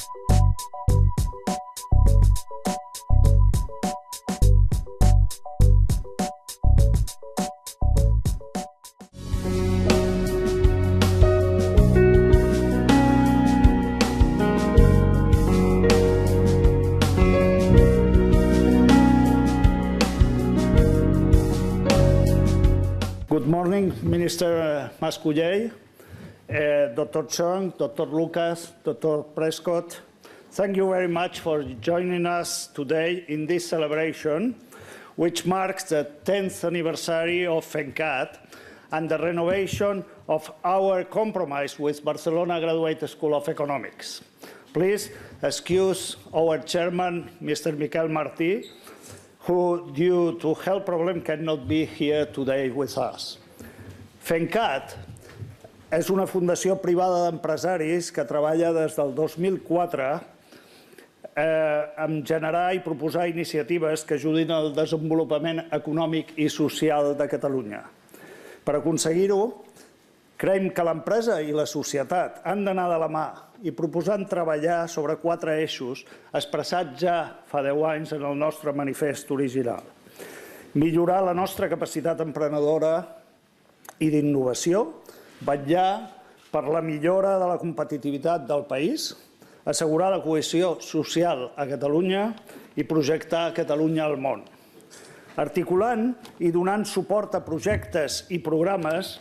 Good morning, Minister Mas-Colell, Dr. Chong, Dr. Lucas, Dr. Prescott. Thank you very much for joining us today in this celebration, which marks the 10th anniversary of FemCat and the renovation of our compromise with Barcelona Graduate School of Economics. Please excuse our chairman, Mr. Miquel Martí, who, due to health problems, cannot be here today with us. FemCat és una fundació privada d'empresaris que treballa des del 2004 en generar i proposar iniciatives que ajudin al desenvolupament econòmic i social de Catalunya. Per aconseguir-ho, creiem que l'empresa i la societat han d'anar de la mà i proposant treballar sobre 4 eixos expressats ja fa 10 anys en el nostre manifest original. Millorar la nostra capacitat emprenedora i d'innovació, vetllar per la millora de la competitivitat del país, assegurar la cohesió social a Catalunya i projectar Catalunya al món. Articulant i donant suport a projectes i programes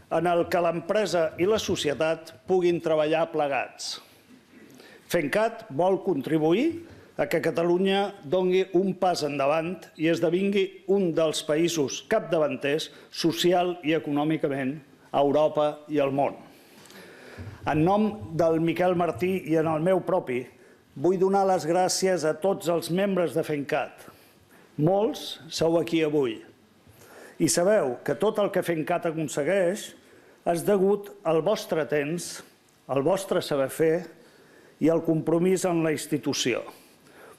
en el que l'empresa i la societat puguin treballar plegats. FemCat vol contribuir a que Catalunya doni un pas endavant i esdevingui un dels països capdavanters social i econòmicament a Europa i al món. En nom del Miquel Martí i en el meu propi, vull donar les gràcies a tots els membres de FemCat. Molts sou aquí avui. I sabeu que tot el que FemCat aconsegueix és degut al vostre temps, al vostre saber fer i al compromís amb la institució.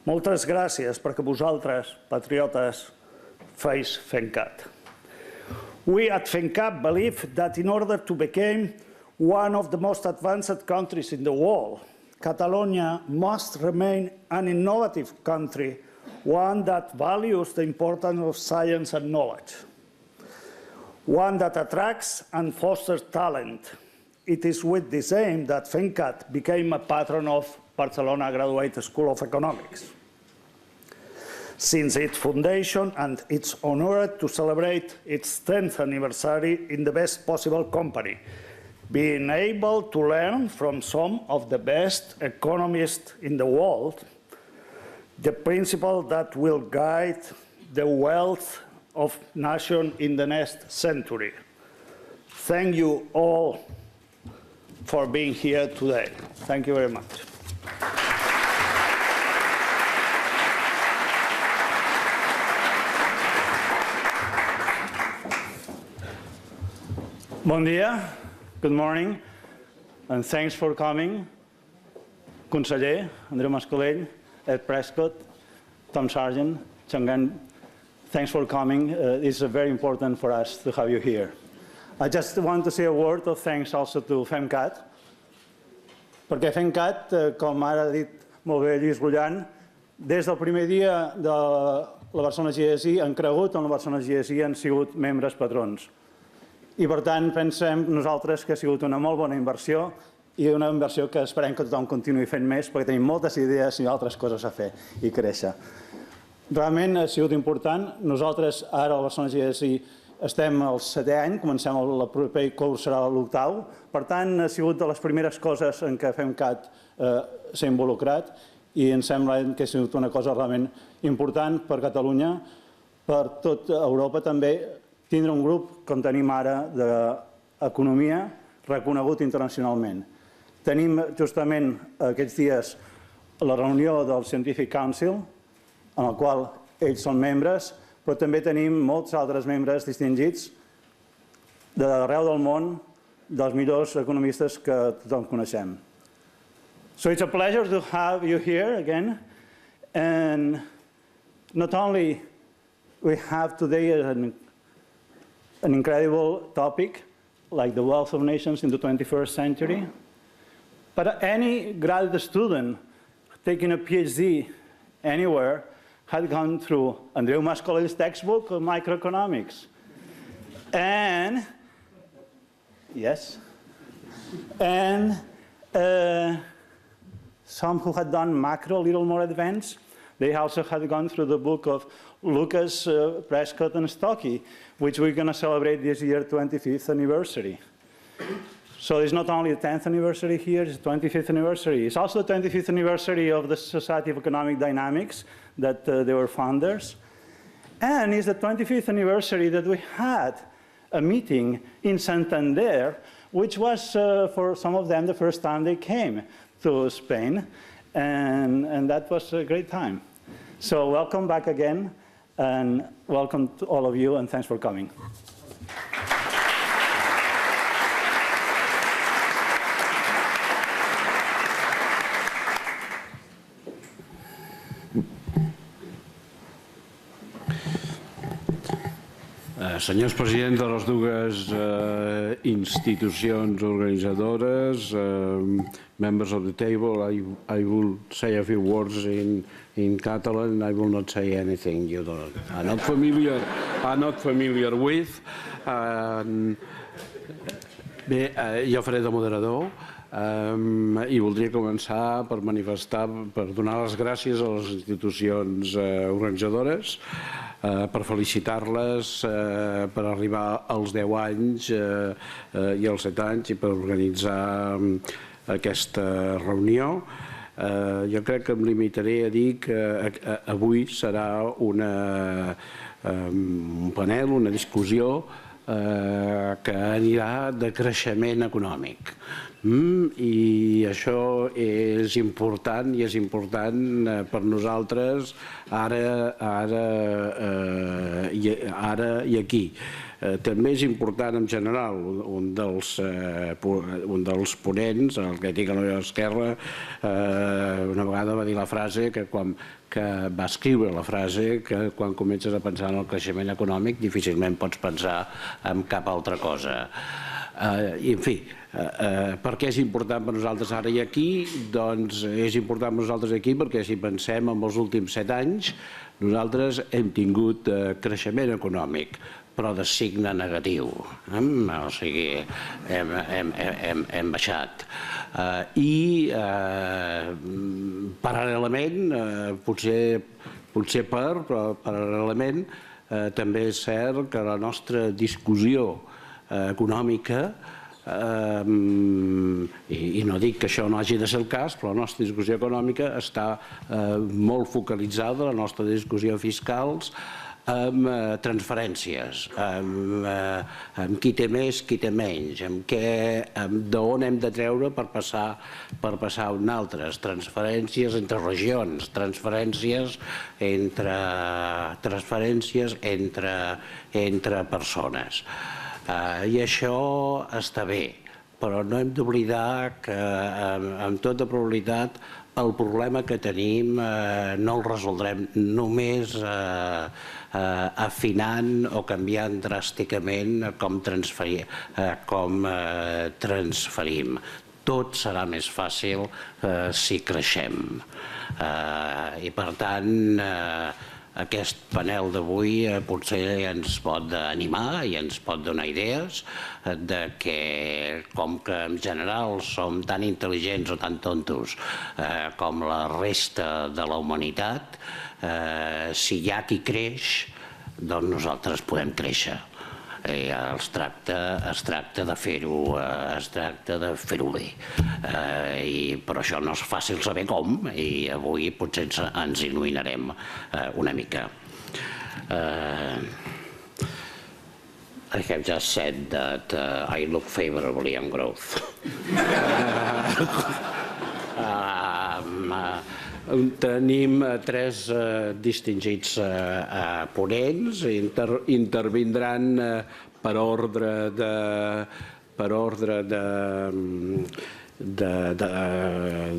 Moltes gràcies perquè vosaltres, patriotes, feu FemCat. We at FemCat believe that in order to become one of the most advanced countries in the world, Catalonia must remain an innovative country, one that values the importance of science and knowledge, one that attracts and fosters talent. It is with this aim that FemCat became a patron of Barcelona Graduate School of Economics. Since its foundation, and it's honored to celebrate its 10th anniversary in the best possible company, being able to learn from some of the best economists in the world, the principle that will guide the wealth of nation in the next century. Thank you all for being here today. Thank you very much. Bon dia, good morning, and thanks for coming. Conseller, Andreu Mas-Colell, Ed Prescott, Tom Sargent, Chong-En, thanks for coming. It's very important for us to have you here. I just want to say a word of thanks also to FemCat, perquè FemCat, com ara ha dit molt bé Lluís Gullan, des del primer dia de la Barcelona GSE han cregut en la Barcelona GSE i han sigut membres patrons. I per tant pensem nosaltres que ha sigut una molt bona inversió i una inversió que esperem que tothom continuï fent més perquè tenim moltes idees i altres coses a fer i créixer. Realment ha sigut important. Nosaltres ara a la Barcelona GSE estem al 7è any, comencem el proper curs serà l'8º. Per tant, ha sigut de les primeres coses en què FemCat s'ha involucrat i ens sembla que ha sigut una cosa realment important per Catalunya, per tot Europa també, tindre un grup, com tenim ara, d'economia reconegut internacionalment. Tenim justament aquests dies la reunió del Scientific Council, en el qual ells són membres, però també tenim molts altres membres distingits d'arreu del món, dels millors economistes que tothom coneixem. So it's a pleasure to have you here again, and not only we have today an incredible topic, like the wealth of nations in the 21st century, but any graduate student taking a PhD anywhere had gone through Andreu Mas-Colell's textbook on microeconomics. And, yes, and some who had done macro a little more advanced, they also had gone through the book of Lucas, Prescott, and Stocky, which we're going to celebrate this year, 25th anniversary. So it's not only the 10th anniversary here, it's the 25th anniversary. It's also the 25th anniversary of the Society of Economic Dynamics, that they were founders. And it's the 25th anniversary that we had a meeting in Santander, which was, for some of them, the first time they came to Spain. And that was a great time. So welcome back again, and welcome to all of you, and thanks for coming. Senyors presidents de les dues institucions organitzadores, members of the table, I will say a few words in Catalan. I will not say anything you are not familiar with. Bé, jo faré de moderador i voldria començar per manifestar, per donar les gràcies a les institucions organitzadores, per felicitar-les per arribar als 10 anys i als 7 anys i per organitzar aquesta reunió. Jo crec que em limitaré a dir que avui serà un panel, una discussió que anirà de creixement econòmic. I això és important, i és important per nosaltres ara i aquí. També és important en general. Un dels ponents, el que tinc a l'esquerra, una vegada va dir la frase que va escriure la frase que quan comences a pensar en el creixement econòmic difícilment pots pensar en cap altra cosa. I, en fi, per què és important per nosaltres ara i aquí? Doncs és important per nosaltres aquí perquè si pensem en els últims 7 anys, nosaltres hem tingut creixement econòmic, però de signe negatiu. O sigui, hem baixat. I, paral·lelament, potser però paral·lelament, també és cert que la nostra discussió econòmica, i no dic que això no hagi de ser el cas, però la nostra discussió econòmica està molt focalitzada, la nostra discussió fiscals, amb transferències, amb qui té més, qui té menys, d'on hem de treure per passar a un altre, transferències entre regions, transferències entre persones. I això està bé, però no hem d'oblidar que, amb tota probabilitat, el problema que tenim no el resoldrem només afinant o canviant dràsticament com transferim. Tot serà més fàcil si creixem. I, per tant, aquest panel d'avui potser ens pot animar i ens pot donar idees de que, com que en general som tan intel·ligents o tan tontos com la resta de la humanitat, si hi ha qui creix, doncs nosaltres podem créixer. Es tracta de fer-ho bé. Però això no és fàcil saber com, i avui potser ens il·luminarem una mica. I have just said that I look favorably on growth. Tenim 3 distingits ponents, intervindran per ordre de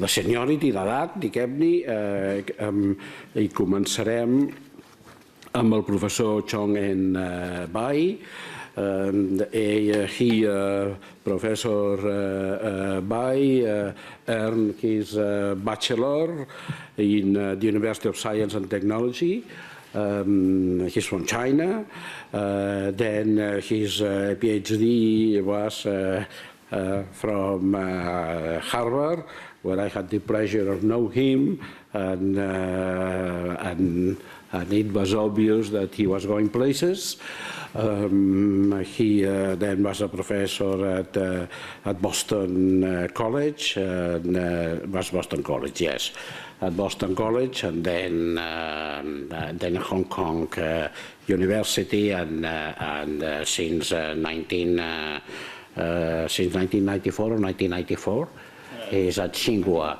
seniority, d'edat, diguem-ne, i començarem amb el professor Chong-En Bai, Professor Bai earned his bachelor in the University of Science and Technology. He's from China. Then his PhD was from Harvard, where I had the pleasure of knowing him, and it was obvious that he was going places. He then was a professor at Boston College, was Boston College, yes, at Boston College, and then Hong Kong University, and since 1994 or 1994, he's at Tsinghua.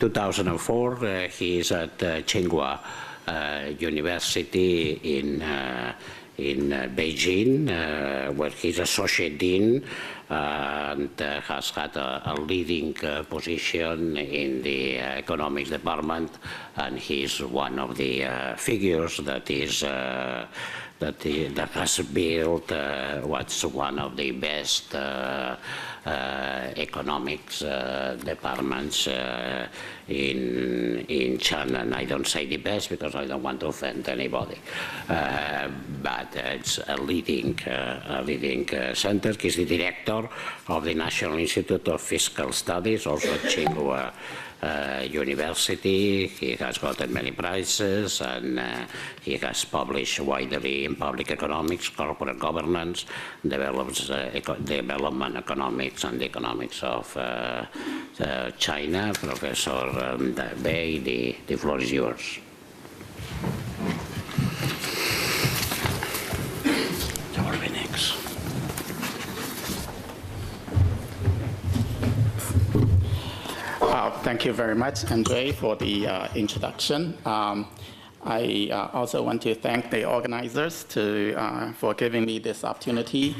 2004, he's at Tsinghua University in Beijing, where he's associate dean and has had a leading position in the economics department, and he's one of the figures that has built what's one of the best economics departments in China. And I don't say the best because I don't want to offend anybody, but it's a leading center. He's the director of the National Institute of Fiscal Studies, also at Tsinghua University. He has gotten many prizes, and he has published widely in public economics, corporate governance, development economics, and the economics of China. Professor Bai, the floor is yours. Thank you very much, Andre, for the introduction. I also want to thank the organizers for giving me this opportunity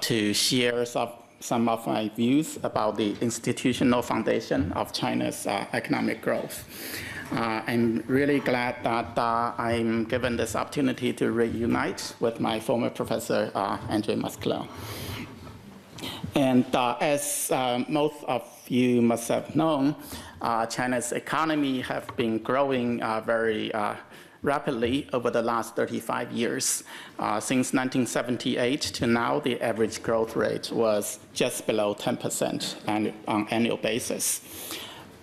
to share some of my views about the institutional foundation of China's economic growth. I'm really glad that I'm given this opportunity to reunite with my former professor, Andre Masclin. And as most of you must have known, China's economy has been growing very rapidly over the last 35 years. Since 1978 to now, the average growth rate was just below 10% on annual basis.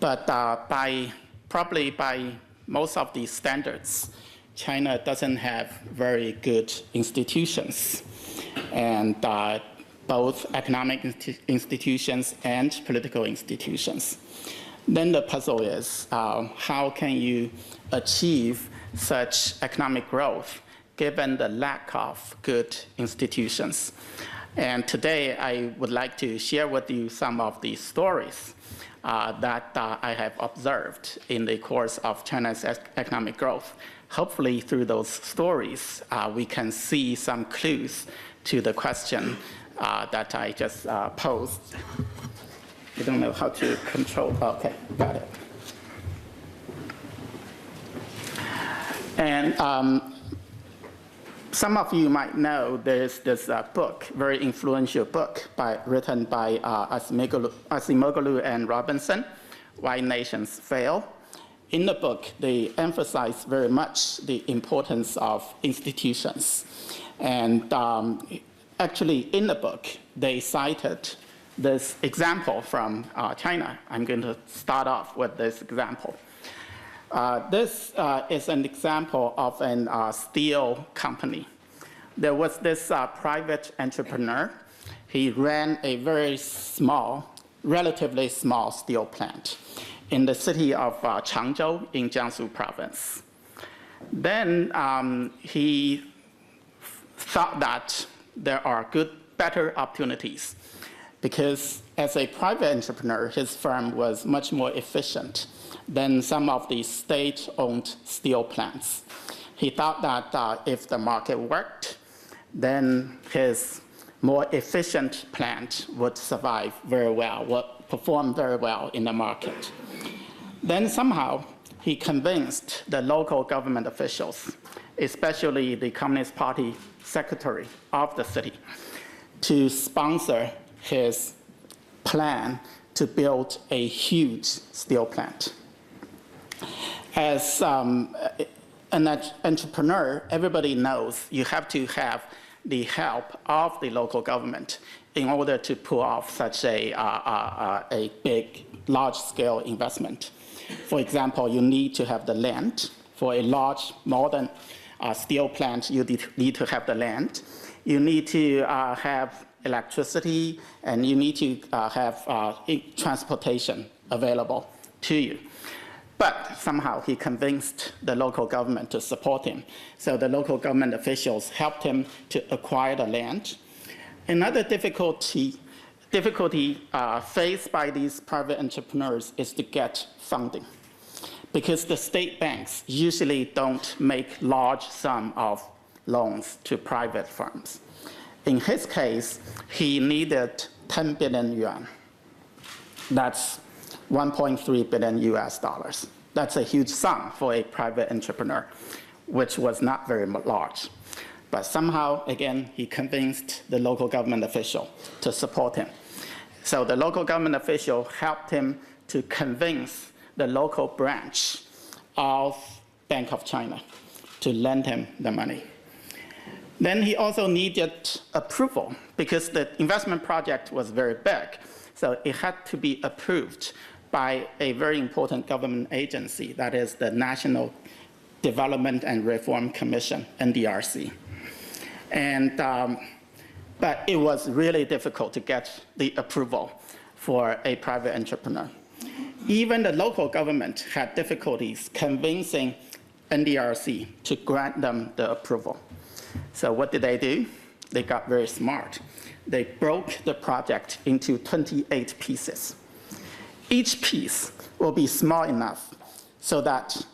But probably by most of these standards, China doesn't have very good institutions. And both economic institutions and political institutions. Then the puzzle is, how can you achieve such economic growth given the lack of good institutions? And today I would like to share with you some of the stories that I have observed in the course of China's economic growth. Hopefully through those stories, we can see some clues to the question that I just posed. I don't know how to control. Okay, got it. And some of you might know there's this book, very influential book written by Acemoglu and Robinson, Why Nations Fail. In the book, they emphasize very much the importance of institutions. And actually, in the book, they cited this example from China. I'm going to start off with this example. This is an example of a steel company. There was this private entrepreneur. He ran a very small, relatively small steel plant in the city of Changzhou in Jiangsu province. Then he thought that there are better opportunities, because as a private entrepreneur, his firm was much more efficient than some of the state-owned steel plants. He thought that if the market worked, then his more efficient plant would survive very well, would perform very well in the market. Then somehow he convinced the local government officials, especially the Communist Party secretary of the city to sponsor his plan to build a huge steel plant. As an entrepreneur, everybody knows you have to have the help of the local government in order to pull off such a big, large-scale investment. For example, you need to have the land. For a large, modern steel plant, you need to have the land. You need to have electricity, and you need to have transportation available to you. But somehow he convinced the local government to support him. So the local government officials helped him to acquire the land. Another difficulty faced by these private entrepreneurs is to get funding, because the state banks usually don't make large sums of loans to private firms. In his case, he needed 10 billion yuan. That's 1.3 billion US dollars. That's a huge sum for a private entrepreneur, which was not very large. But somehow, again, he convinced the local government official to support him. So the local government official helped him to convince the local branch of Bank of China to lend him the money. Then he also needed approval, because the investment project was very big. So it had to be approved by a very important government agency, that is the National Development and Reform Commission, NDRC. But it was really difficult to get the approval for a private entrepreneur. Even the local government had difficulties convincing NDRC to grant them the approval. So what did they do? They got very smart. They broke the project into 28 pieces. Each piece will be small enough so that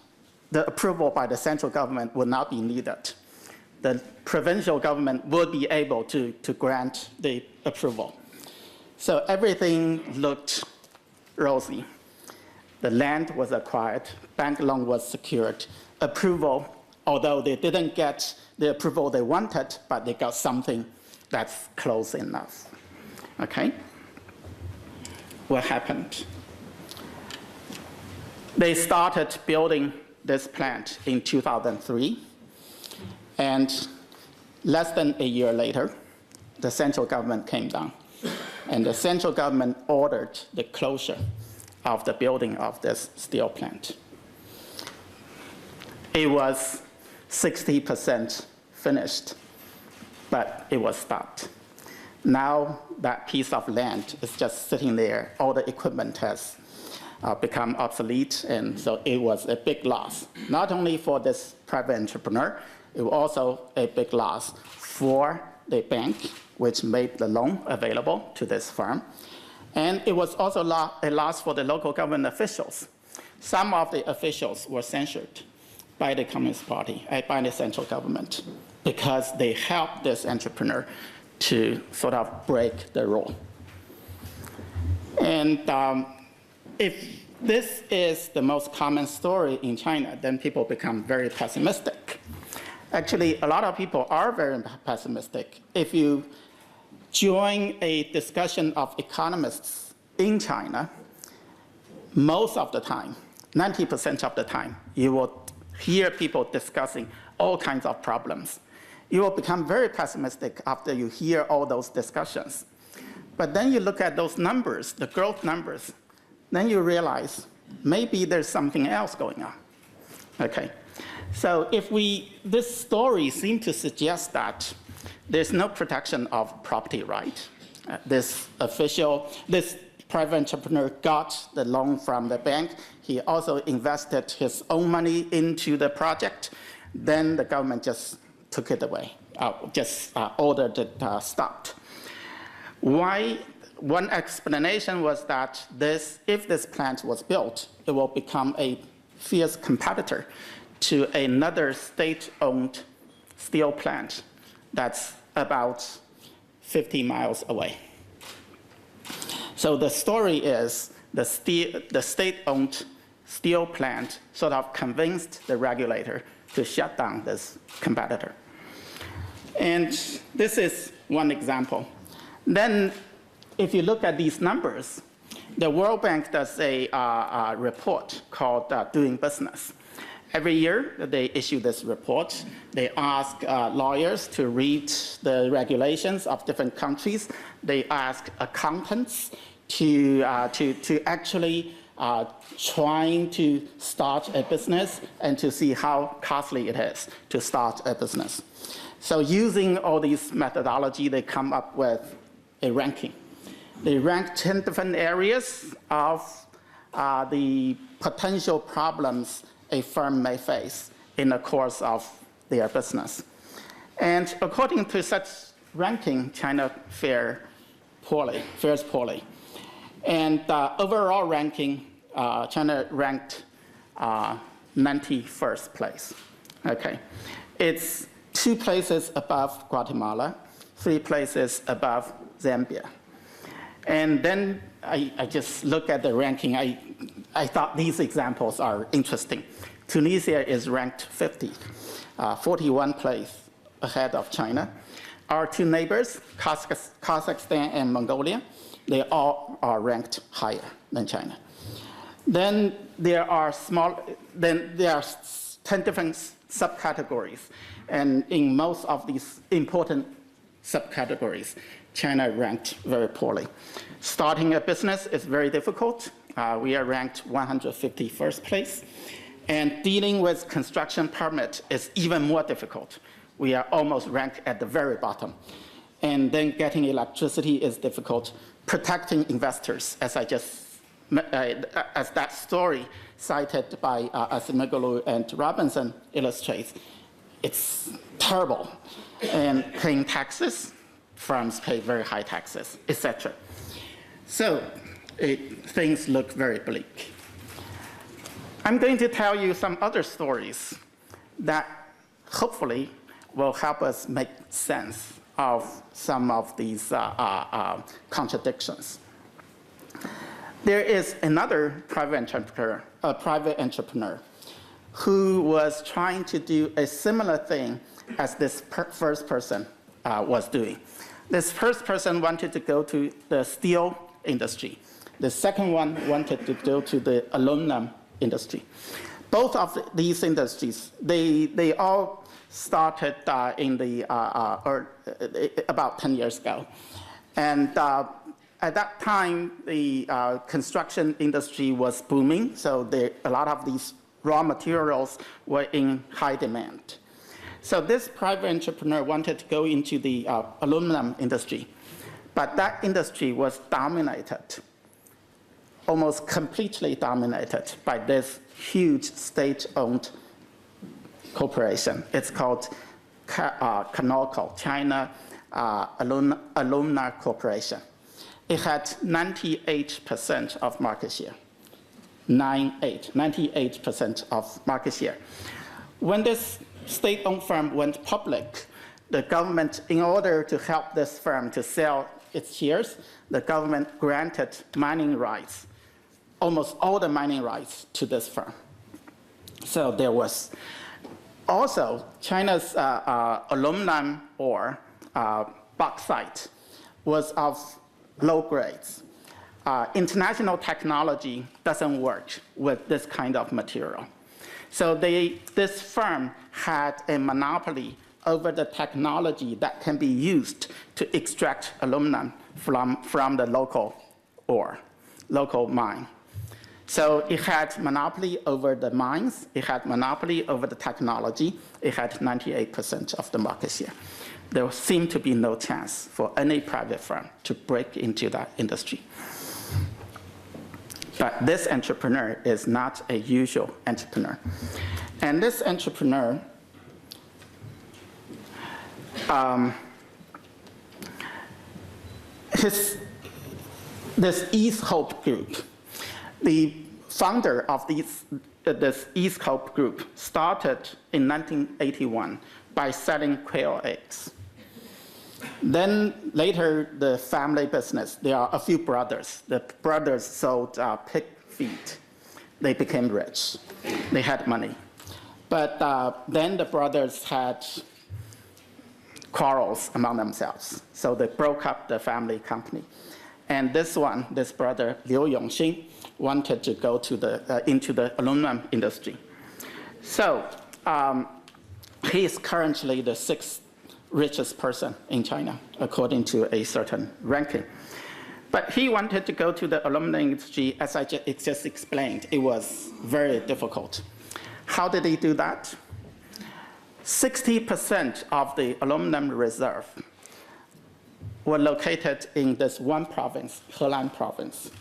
the approval by the central government would not be needed. The provincial government would be able to grant the approval. So everything looked rosy. The land was acquired, bank loan was secured, approval, although they didn't get the approval they wanted, but they got something that's close enough. Okay? What happened? They started building this plant in 2003, and less than a year later, the central government came down, and the central government ordered the closure of the building of this steel plant. It was 60% finished, but it was stopped. Now that piece of land is just sitting there. All the equipment has become obsolete, and so it was a big loss, not only for this private entrepreneur, it was also a big loss for the bank, which made the loan available to this firm. And it was also a loss for the local government officials. Some of the officials were censured by the Communist Party, by the central government, because they helped this entrepreneur to sort of break the rule. And if this is the most common story in China, then people become very pessimistic. Actually, a lot of people are very pessimistic. If you join a discussion of economists in China, most of the time, 90% of the time, you will hear people discussing all kinds of problems. You will become very pessimistic after you hear all those discussions. But then you look at those numbers, the growth numbers, then you realize maybe there's something else going on. Okay, so this story seems to suggest that there's no protection of property right. This private entrepreneur got the loan from the bank. He also invested his own money into the project. Then the government just took it away, ordered it stopped. Why? One explanation was that if this plant was built, it will become a fierce competitor to another state-owned steel plant that's about 50 miles away. So the story is the state-owned steel plant sort of convinced the regulator to shut down this competitor. And this is one example. Then, if you look at these numbers, the World Bank does a report called Doing Business. Every year, they issue this report. They ask lawyers to read the regulations of different countries. They ask accountants to actually trying to start a business and to see how costly it is to start a business. So using all these methodology, they come up with a ranking. They rank 10 different areas of the potential problems a firm may face in the course of their business. And according to such ranking, China fares poorly. And overall ranking, China ranked 91st place. Okay, it's 2 places above Guatemala, 3 places above Zambia. And then I just look at the ranking. I thought these examples are interesting. Tunisia is ranked 50th, 41 place ahead of China. Our 2 neighbors, Kazakhstan and Mongolia, they all are ranked higher than China. Then there are 10 different subcategories. And in most of these important subcategories, China ranked very poorly. Starting a business is very difficult. We are ranked 151st place. And dealing with construction permit is even more difficult. We are almost ranked at the very bottom. And then getting electricity is difficult. Protecting investors, as that story cited by Asimoglu and Robinson illustrates, it's terrible. And paying taxes, firms pay very high taxes, etc. So things look very bleak. I'm going to tell you some other stories that hopefully will help us make sense of some of these contradictions. There is another private entrepreneur who was trying to do a similar thing as this first person was doing. This first person wanted to go to the steel industry. The second one wanted to go to the aluminum industry. Both of these industries, they all started in the about 10 years ago. And at that time, the construction industry was booming, so a lot of these raw materials were in high demand. So this private entrepreneur wanted to go into the aluminum industry, but that industry was dominated, almost completely dominated by this huge state-owned corporation. It's called Canolco, China Alumina Corporation. It had 98% of market share. 98% of market share. When this state-owned firm went public, the government, in order to help this firm to sell its shares, the government granted mining rights, almost all the mining rights to this firm. So there was also China's aluminum ore, bauxite, was of low grades. International technology doesn't work with this kind of material. So this firm had a monopoly over the technology that can be used to extract aluminum from the local ore, local mine. So it had monopoly over the mines, it had monopoly over the technology, it had 98% of the market share. There seemed to be no chance for any private firm to break into that industry. But this entrepreneur is not a usual entrepreneur. And this entrepreneur, this East Hope Group, the founder of this East Hope Group started in 1981 by selling quail eggs. Then later, the family business, there are a few brothers. The brothers sold pig feet. They became rich. They had money. But then the brothers had quarrels among themselves. So they broke up the family company. And this brother, Liu Yongxin, wanted to go to into the aluminum industry. So he is currently the 6th richest person in China, according to a certain ranking. But he wanted to go to the aluminum industry, as I just explained. It was very difficult. How did he do that? 60% of the aluminum reserve were located in this one province, Henan province.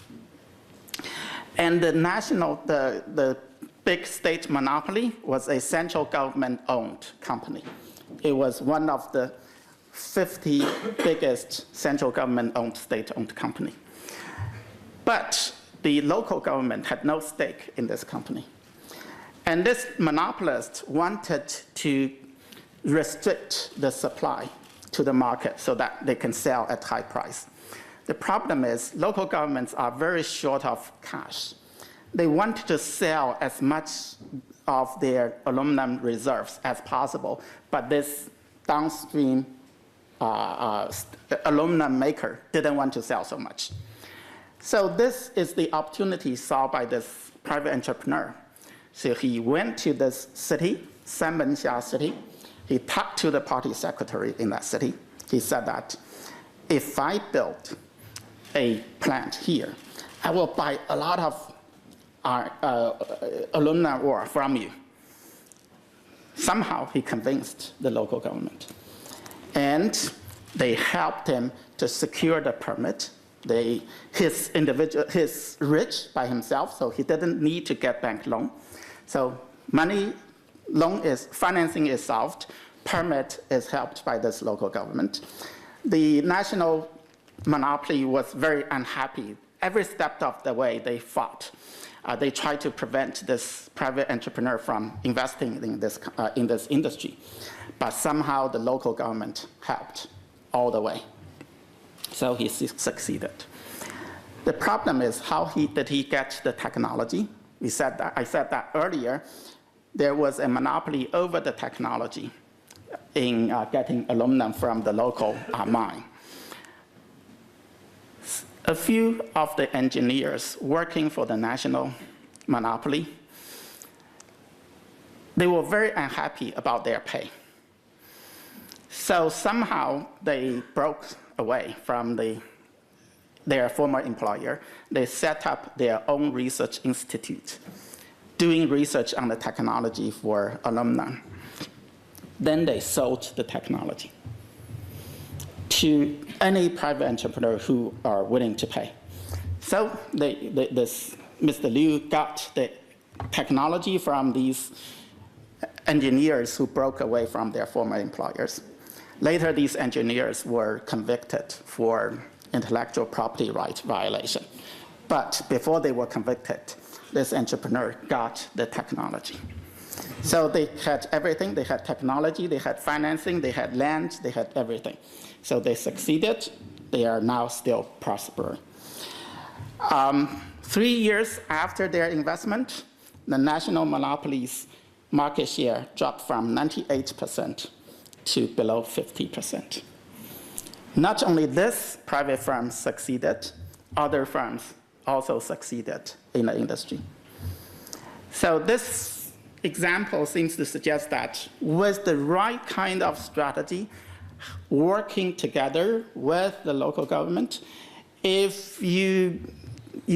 And the big state monopoly was a central government-owned company. It was one of the 50 biggest central government-owned, state-owned company. But the local government had no stake in this company. And this monopolist wanted to restrict the supply to the market so that they can sell at high price. The problem is local governments are very short of cash. They want to sell as much of their aluminum reserves as possible, but this downstream aluminum maker didn't want to sell so much. So this is the opportunity saw by this private entrepreneur. So he went to this city, Sanmenxia city. He talked to the party secretary in that city. He said that if I build a plant here, I will buy a lot of aluminum ore from you. Somehow he convinced the local government. And they helped him to secure the permit. He's rich by himself, so he didn't need to get bank loan. So financing is solved, permit is helped by this local government. The national monopoly was very unhappy. Every step of the way they fought. They tried to prevent this private entrepreneur from investing in this industry. But somehow the local government helped all the way. So he succeeded. The problem is how did he get the technology? I said that earlier. There was a monopoly over the technology in getting aluminum from the local mine. A few of the engineers working for the national monopoly, they were very unhappy about their pay. So somehow they broke away from their former employer. They set up their own research institute, doing research on the technology for aluminum. Then they sold the technology to any private entrepreneur who are willing to pay. So Mr. Liu got the technology from these engineers who broke away from their former employers. Later, these engineers were convicted for intellectual property right violation. But before they were convicted, this entrepreneur got the technology. So they had everything. They had technology, they had financing, they had land, they had everything. So they succeeded. They are now still prospering. 3 years after their investment, the national monopoly's market share dropped from 98% to below 50%. Not only this private firm succeeded, other firms also succeeded in the industry. So this example seems to suggest that with the right kind of strategy, working together with the local government, if you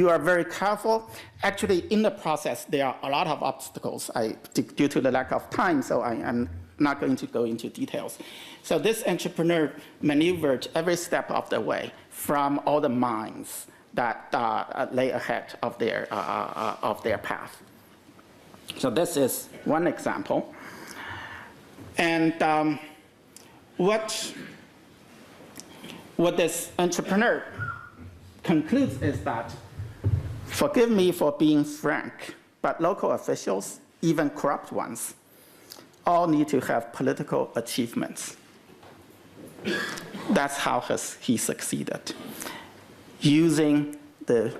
are very careful, actually in the process there are a lot of obstacles due to the lack of time, so I'm not going to go into details. So this entrepreneur maneuvered every step of the way from all the mines that lay ahead of their path. So this is one example. And what this entrepreneur concludes is that, forgive me for being frank, but local officials, even corrupt ones, all need to have political achievements. That's how he succeeded, using the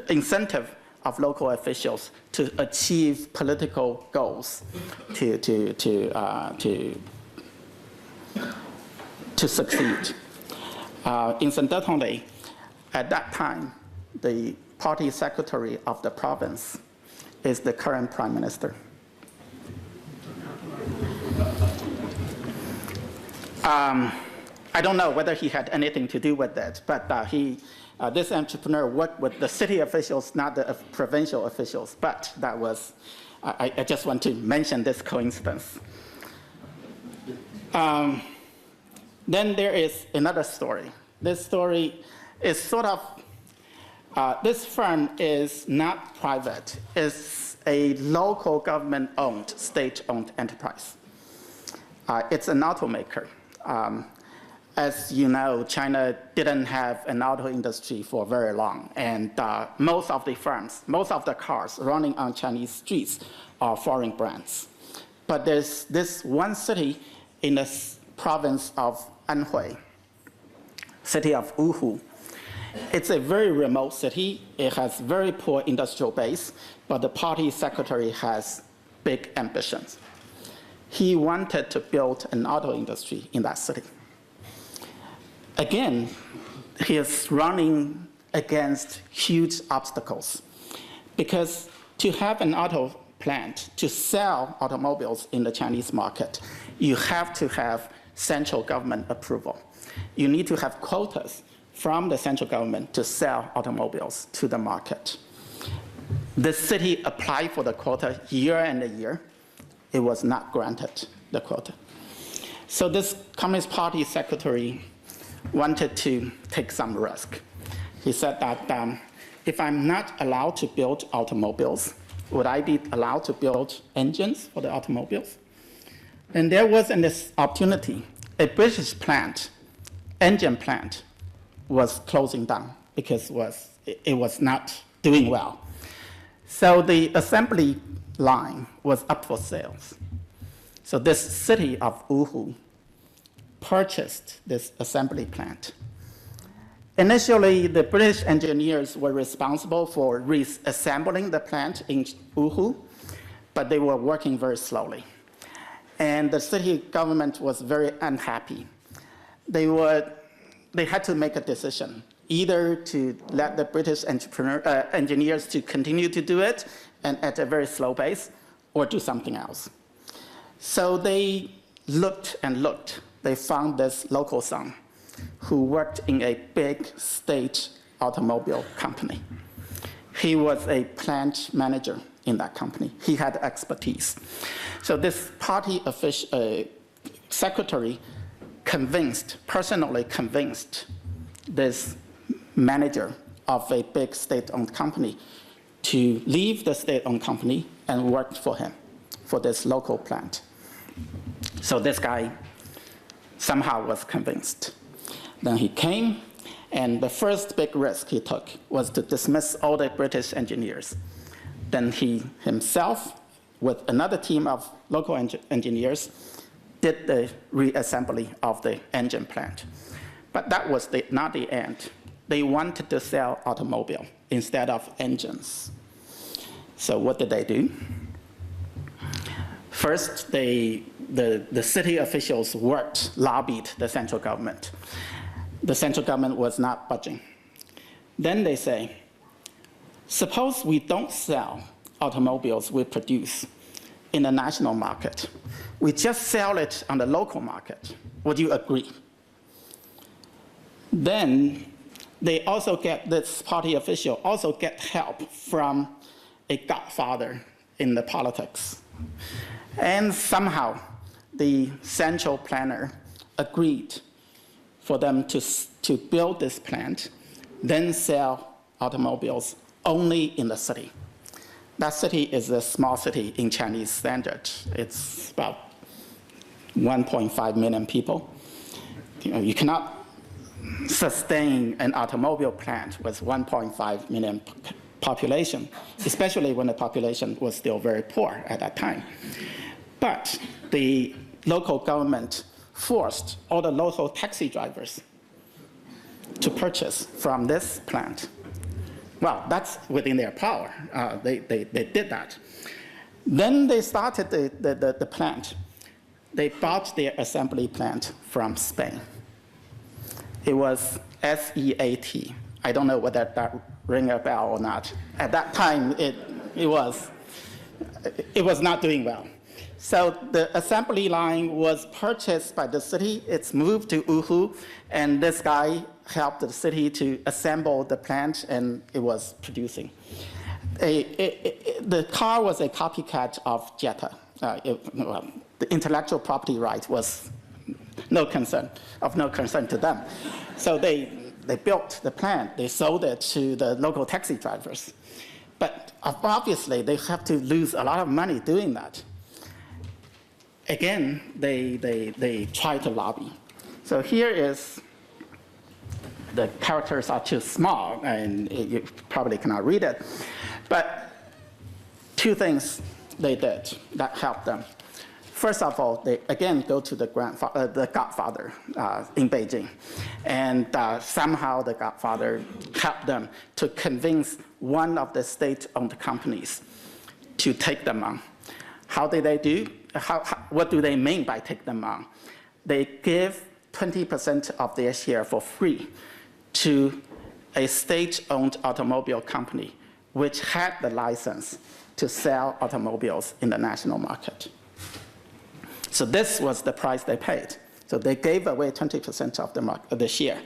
incentive of local officials to achieve political goals, to to succeed. Incidentally, at that time, the party secretary of the province is the current prime minister. I don't know whether he had anything to do with that, but this entrepreneur worked with the city officials, not the provincial officials, but that was, I just want to mention this coincidence. Then there is another story. This story is sort of, this firm is not private. It's a local government-owned, state-owned enterprise. It's an automaker. As you know, China didn't have an auto industry for very long, and most of the firms, most of the cars running on Chinese streets are foreign brands. But there's this one city in the province of Anhui, city of Wuhu. It's a very remote city. It has very poor industrial base, but the party secretary has big ambitions. He wanted to build an auto industry in that city. Again, he is running against huge obstacles because to have an auto plant, to sell automobiles in the Chinese market, you have to have central government approval. You need to have quotas from the central government to sell automobiles to the market. The city applied for the quota year and a year. It was not granted, the quota. So this Communist Party secretary wanted to take some risk. He said that if I'm not allowed to build automobiles, would I be allowed to build engines for the automobiles? And there was an opportunity. A British plant, engine plant, was closing down because it was not doing well. So the assembly line was up for sales. So this city of Wuhu purchased this assembly plant. Initially, the British engineers were responsible for reassembling the plant in Wuhu, but they were working very slowly. And the city government was very unhappy. They had to make a decision, either to let the British engineers to continue to do it and at a very slow pace, or do something else. So they looked and looked. They found this local son who worked in a big state automobile company. He was a plant manager in that company. He had expertise. So this party secretary personally convinced this manager of a big state-owned company to leave the state-owned company and work for him, for this local plant. So this guy somehow was convinced. Then he came, and the first big risk he took was to dismiss all the British engineers. Then he himself, with another team of local engineers, did the reassembly of the engine plant. But that was not the end. They wanted to sell automobile instead of engines. So what did they do? First, the city officials lobbied the central government. The central government was not budging. Then they say, suppose we don't sell automobiles we produce in the national market. We just sell it on the local market. Would you agree? Then they also this party official also get help from a godfather in the politics. And somehow the central planner agreed for them to build this plant, then sell automobiles only in the city. That city is a small city in Chinese standard. It's about 1.5 million people. You cannot sustain an automobile plant with 1.5 million population, especially when the population was still very poor at that time. But the local government forced all the local taxi drivers to purchase from this plant. Well, that's within their power. They did that. Then they started the plant they bought their assembly plant from Spain. It was SEAT. I don't know whether that rings a bell or not. At that time, it was not doing well. So the assembly line was purchased by the city. It's moved to Wuhu, and this guy helped the city to assemble the plant, and it was producing. The car was a copycat of Jetta. The intellectual property right was of no concern to them. So they built the plant. They sold it to the local taxi drivers. But obviously, they have to lose a lot of money doing that. Again, they try to lobby. So here is, the characters are too small, and you probably cannot read it. But two things they did that helped them. First of all, they again go to the godfather in Beijing. And somehow the godfather helped them to convince one of the state-owned companies to take them on. How did they do? What do they mean by take them on? They give 20% of their share for free to a state-owned automobile company which had the license to sell automobiles in the national market. So this was the price they paid. So they gave away 20% of the share.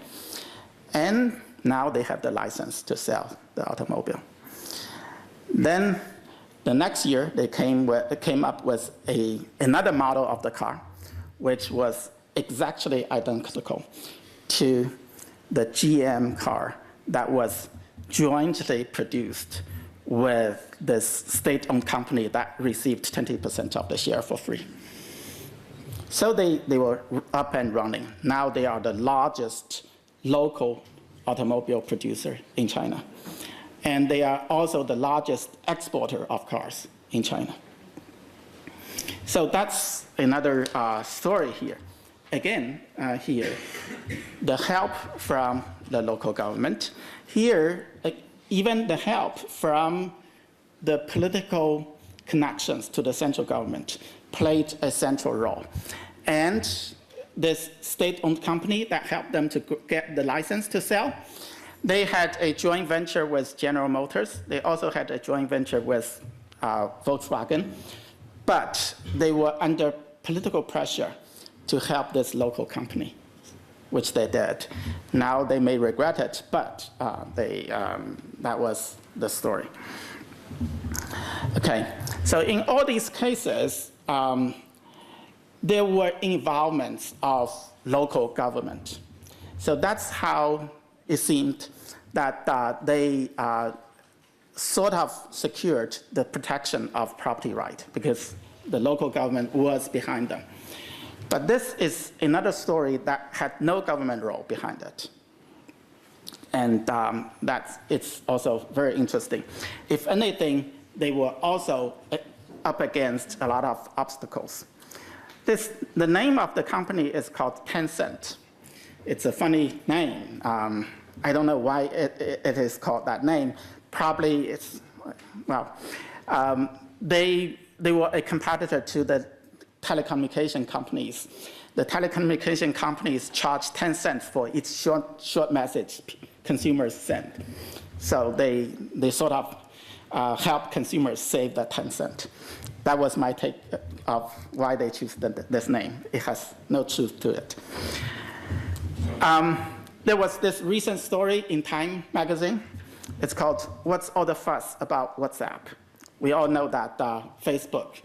And now they have the license to sell the automobile. Then the next year, they came up with another model of the car, which was exactly identical to the GM car that was jointly produced with this state-owned company that received 20% of the share for free. So they were up and running. Now they are the largest local automobile producer in China. And they are also the largest exporter of cars in China. So that's another story here. Again, here, the help from the local government. Here, even the help from the political connections to the central government played a central role. And this state-owned company that helped them to get the license to sell, they had a joint venture with General Motors. They also had a joint venture with Volkswagen. But they were under political pressure to help this local company, which they did. Now they may regret it, but that was the story. Okay, so in all these cases, there were involvements of local government. So that's how it seemed that they sort of secured the protection of property right, because the local government was behind them. But this is another story that had no government role behind it. And it's also very interesting. If anything, they were also up against a lot of obstacles. The name of the company is called Tencent. It's a funny name. I don't know why it is called that name. Probably it's, well, they were a competitor to the telecommunication companies. The telecommunication companies charge 10 cents for each short message consumers send. So they sort of help consumers save that 10 cents. That was my take of why they choose this name. It has no truth to it. There was this recent story in Time magazine. It's called "What's All the Fuss About WhatsApp?" We all know that Facebook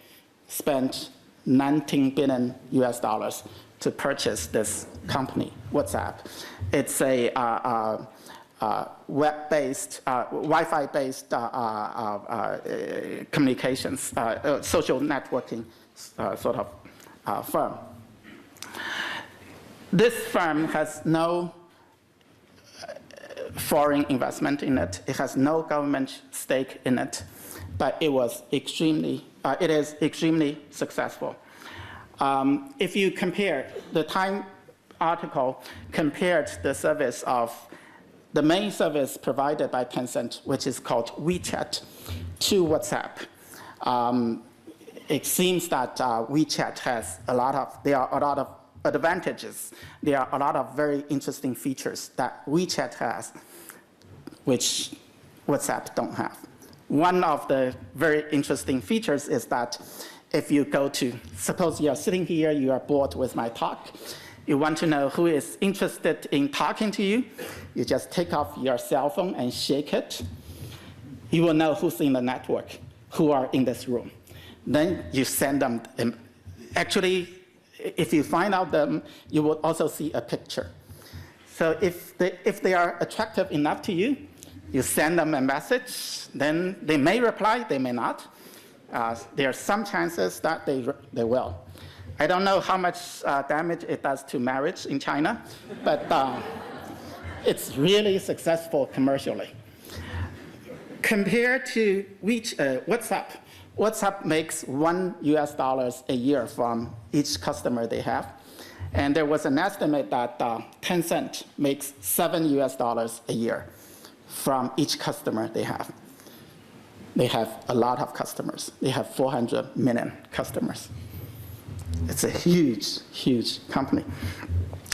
spent $19 billion to purchase this company, WhatsApp. It's a web-based, Wi-Fi-based communications, social networking sort of firm. This firm has no foreign investment in it. It has no government stake in it, but it is extremely successful. If you compare, the Time article compared the service of the main service provided by Tencent, which is called WeChat, to WhatsApp. it seems that WeChat has there are a lot of advantages. There are a lot of very interesting features that WeChat has, which WhatsApp don't have. One of the very interesting features is that if you go to, suppose you are sitting here, you are bored with my talk, you want to know who is interested in talking to you, you just take off your cell phone and shake it. You will know who's in the network, who are in this room. Then you send them, actually, if you find out them, you will also see a picture. So if they are attractive enough to you, you send them a message, then they may reply, they may not. There are some chances that they will. I don't know how much damage it does to marriage in China, but it's really successful commercially. Compared to WhatsApp, WhatsApp makes $1 a year from each customer they have. And there was an estimate that Tencent makes $7 a year from each customer they have. They have a lot of customers. They have 400 million customers. It's a huge, huge company.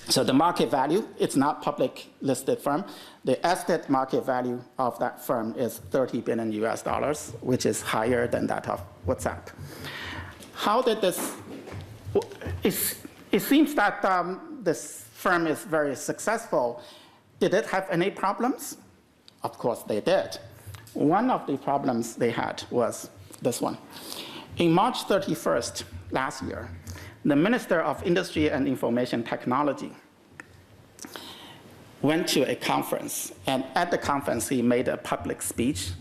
So the market value, it's not public listed firm. The estimated market value of that firm is $30 billion, which is higher than that of WhatsApp. How did this, it seems that this firm is very successful. Did it have any problems? Of course they did. One of the problems they had was this one. In March 31st last year, the Minister of Industry and Information Technology went to a conference, and at the conference he made a public speech.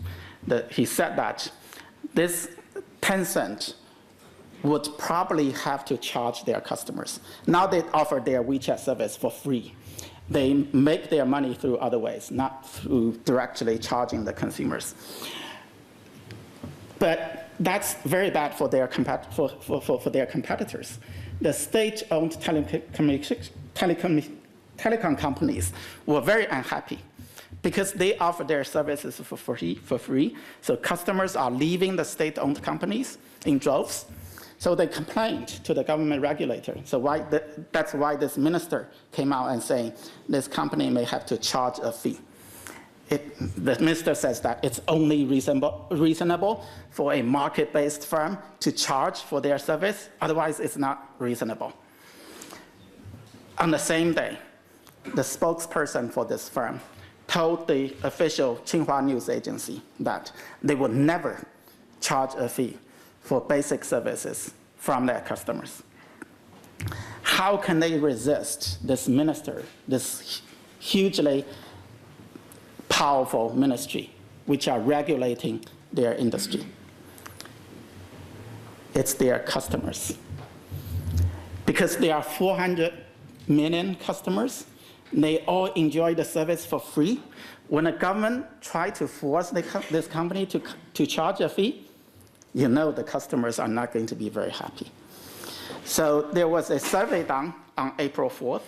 He said that this Tencent would probably have to charge their customers. Now they offer their WeChat service for free. They make their money through other ways, not through directly charging the consumers. But that's very bad for their competitors. The state-owned telecom companies were very unhappy because they offer their services for free. So customers are leaving the state-owned companies in droves. So they complained to the government regulator. So that's why this minister came out and saying this company may have to charge a fee. The minister says that it's only reasonable for a market-based firm to charge for their service. Otherwise, it's not reasonable. On the same day, the spokesperson for this firm told the official Xinhua news agency that they would never charge a fee for basic services from their customers. How can they resist this minister, this hugely powerful ministry, which are regulating their industry? It's their customers. Because there are 400 million customers, they all enjoy the service for free. When a government tries to force this company to charge a fee, you know the customers are not going to be very happy. So there was a survey done on April 4th,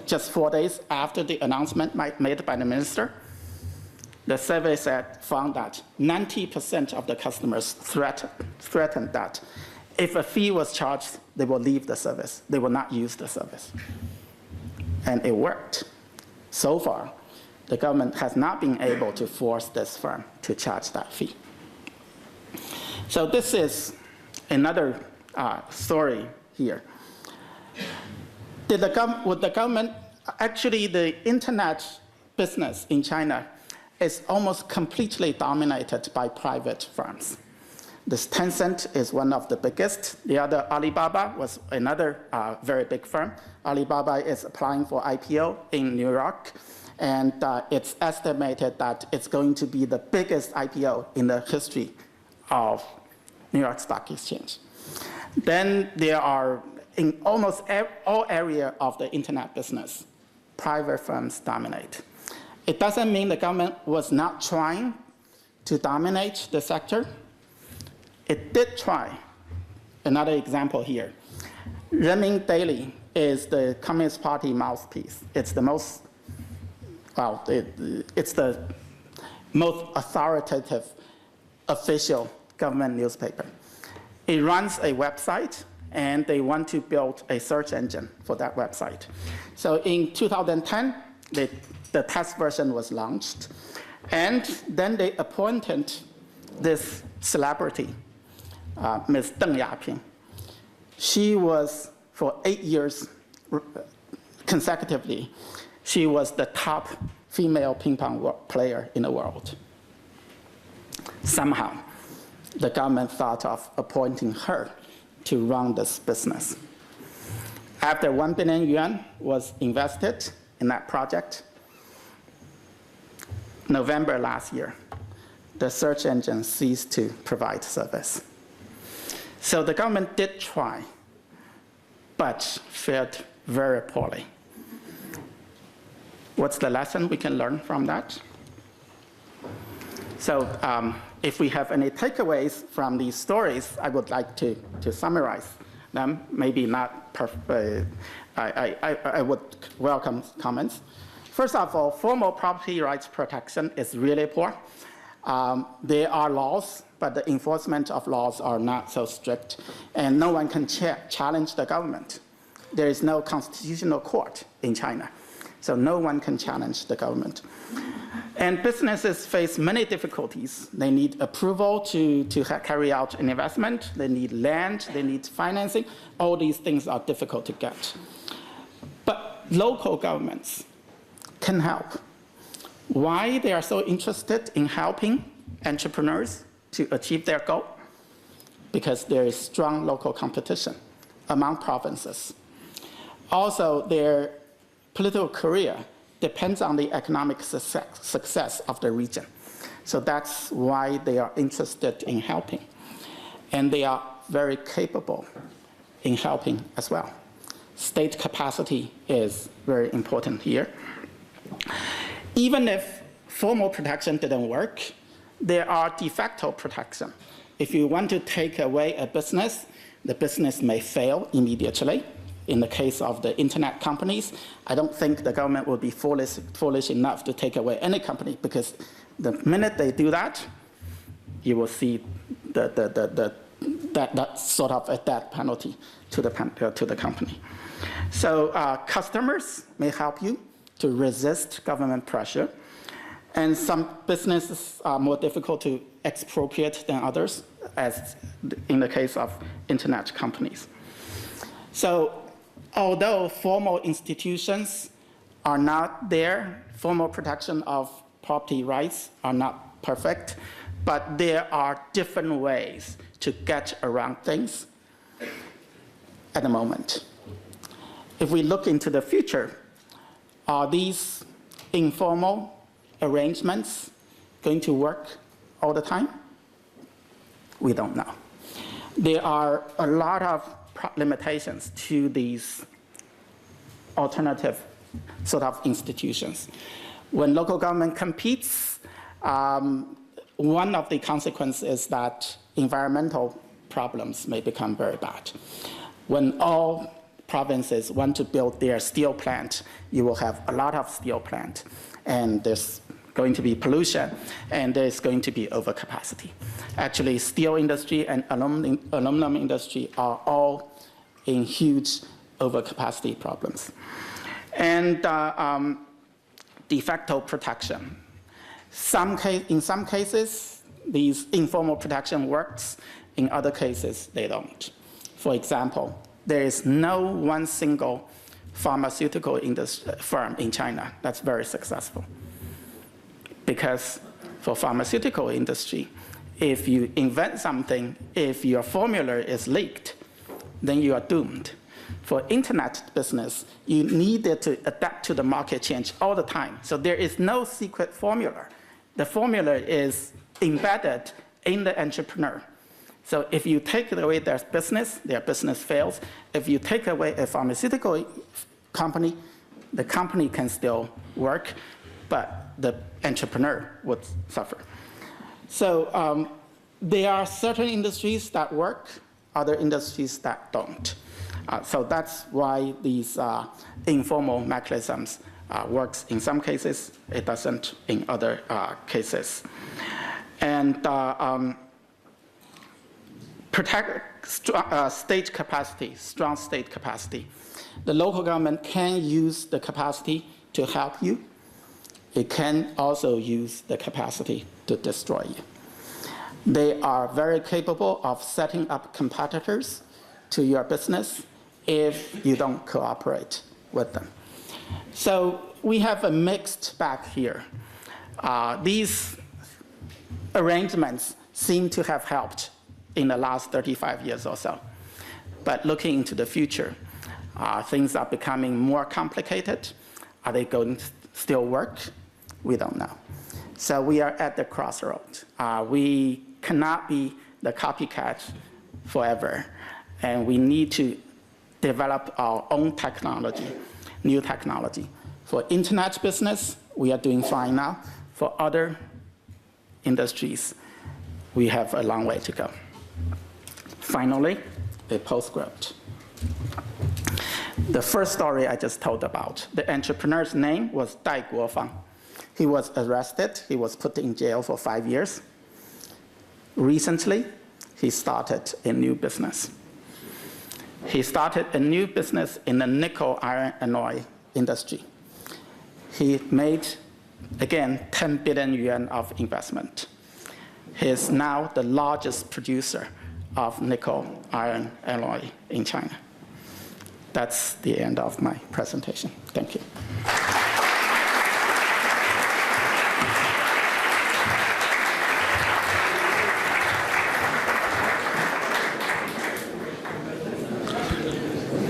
just 4 days after the announcement made by the minister. The survey found that 90% of the customers threatened that if a fee was charged, they will leave the service. They will not use the service. And it worked. So far, the government has not been able to force this firm to charge that fee. So this is another story here. Would the government, actually the internet business in China is almost completely dominated by private firms. This Tencent is one of the biggest. The other, Alibaba, was another very big firm. Alibaba is applying for IPO in New York, and it's estimated that it's going to be the biggest IPO in the history of New York Stock Exchange. Then there are, in almost all areas of the internet business, private firms dominate. It doesn't mean the government was not trying to dominate the sector. It did try. Another example here. Renmin Daily is the Communist Party mouthpiece. It's the most, it's the most authoritative official government newspaper. It runs a website, and they want to build a search engine for that website. So in 2010, the test version was launched, and then they appointed this celebrity, Ms. Deng Yaping. She was, for 8 years consecutively, she was the top female ping pong player in the world. Somehow, the government thought of appointing her to run this business. After 1 billion yuan was invested in that project, November last year, the search engine ceased to provide service. So the government did try, but failed very poorly. What's the lesson we can learn from that? So if we have any takeaways from these stories, I would like to summarize them. Maybe not perfect. I would welcome comments. First of all, formal property rights protection is really poor. There are laws, but the enforcement of laws are not so strict, and no one can challenge the government. There is no constitutional court in China, so no one can challenge the government. And businesses face many difficulties. They need approval to carry out an investment. They need land. They need financing. All these things are difficult to get. But local governments can help. Why they are so interested in helping entrepreneurs to achieve their goal? Because there is strong local competition among provinces. Also, their political career depends on the economic success of the region. So that's why they are interested in helping. And they are very capable in helping as well. State capacity is very important here. Even if formal protection didn't work, there are de facto protection. If you want to take away a business, the business may fail immediately. In the case of the internet companies, I don't think the government will be foolish enough to take away any company, because the minute they do that, you will see that sort of a death penalty to the company. So customers may help you to resist government pressure, and some businesses are more difficult to expropriate than others, as in the case of internet companies. So although formal institutions are not there, formal protection of property rights are not perfect, but there are different ways to get around things at the moment. If we look into the future, are these informal arrangements going to work all the time? We don't know. There are a lot of limitations to these alternative sort of institutions. When local government competes, one of the consequences is that environmental problems may become very bad. When all provinces want to build their steel plant, you will have a lot of steel plant, and there's going to be pollution, and there's going to be overcapacity. Actually, steel industry and aluminum industry are all in huge overcapacity problems. And de facto protection. In some cases, these informal protection works. In other cases, they don't. For example, there is no one single pharmaceutical firm in China that's very successful. Because for pharmaceutical industry, if you invent something, if your formula is leaked, then you are doomed. For internet business, you needed to adapt to the market change all the time. So there is no secret formula. The formula is embedded in the entrepreneur. So if you take away their business fails. If you take away a pharmaceutical company, the company can still work, but the entrepreneur would suffer. So there are certain industries that work, other industries that don't. So that's why these informal mechanisms works in some cases, it doesn't in other cases. And protect state capacity, strong state capacity. The local government can use the capacity to help you. It can also use the capacity to destroy you. They are very capable of setting up competitors to your business if you don't cooperate with them. So we have a mixed bag here. These arrangements seem to have helped in the last 35 years or so. But looking into the future, things are becoming more complicated. Are they going to still work? We don't know. So we are at the crossroads. We cannot be the copycat forever, and we need to develop our own technology, new technology. For internet business, we are doing fine now. For other industries, we have a long way to go. Finally, a postscript. The first story I just told about, the entrepreneur's name was Dai Guofang. He was arrested. He was put in jail for 5 years. Recently, he started a new business. He started a new business in the nickel iron alloy industry. He made, again, 10 billion yuan of investment. He is now the largest producer of nickel iron alloy in China. That's the end of my presentation. Thank you.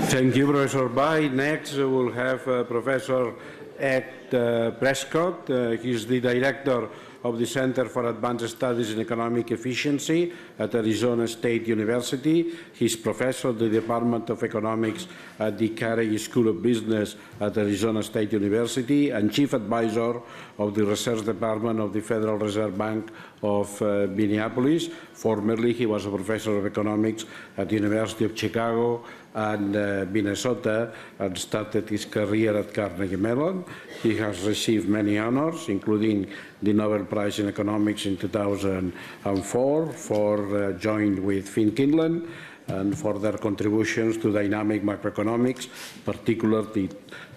Thank you, Professor Bai. Next, we'll have Professor Ed Prescott. He's the director of the Center for Advanced Studies in Economic Efficiency at Arizona State University. He's professor of the Department of Economics at the Carey School of Business at Arizona State University and chief advisor of the Research Department of the Federal Reserve Bank of Minneapolis. Formerly, he was a professor of economics at the University of Chicago and Minnesota, and started his career at Carnegie Mellon. He has received many honors, including the Nobel Prize in Economics in 2004 for joined with Finn Kinlan, and for their contributions to dynamic macroeconomics, particularly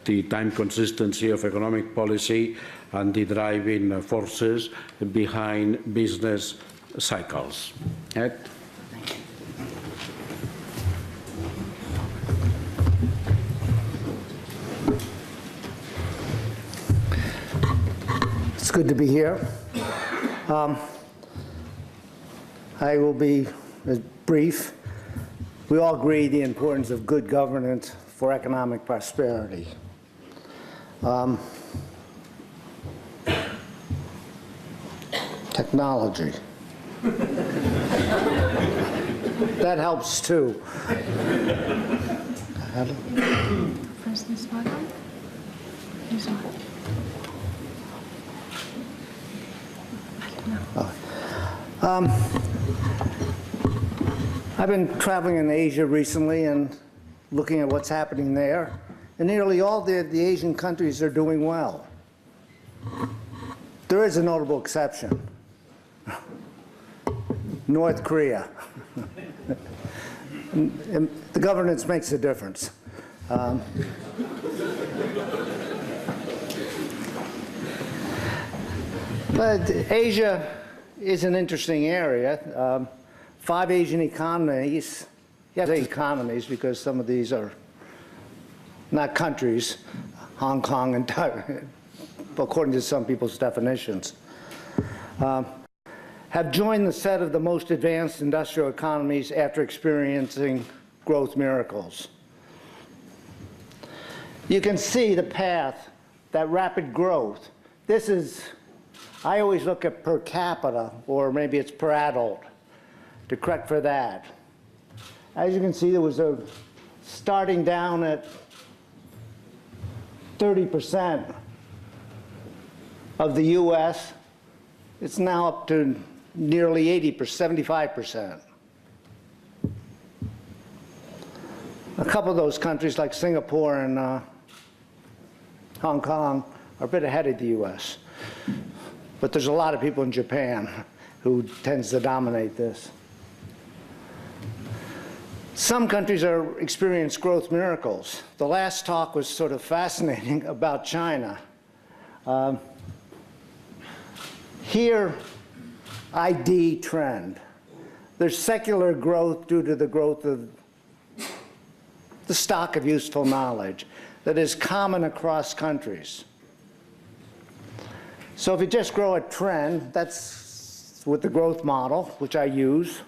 the time consistency of economic policy and the driving forces behind business cycles. Ed? It's good to be here. I will be brief. We all agree the importance of good governance for economic prosperity. Technology. That helps too. Press this button. This one. I've been traveling in Asia recently and looking at what's happening there, and nearly all the Asian countries are doing well. There is a notable exception. North Korea. And the governance makes a difference. But Asia is an interesting area. 5 Asian economies, you have to say economies because some of these are not countries, Hong Kong and Taiwan, according to some people's definitions, have joined the set of the most advanced industrial economies after experiencing growth miracles. You can see the path, that rapid growth. This is, I always look at per capita, or maybe it's per adult, to correct for that. As you can see, there was a starting down at 30% of the US. It's now up to nearly 80%, 75%. A couple of those countries like Singapore and Hong Kong are a bit ahead of the US. But there's a lot of people in Japan who tends to dominate this. Some countries are experience growth miracles. The last talk was sort of fascinating about China. Here, ID trend. There's secular growth due to the growth of the stock of useful knowledge that is common across countries. So if you just grow a trend, that's with the growth model, which I use,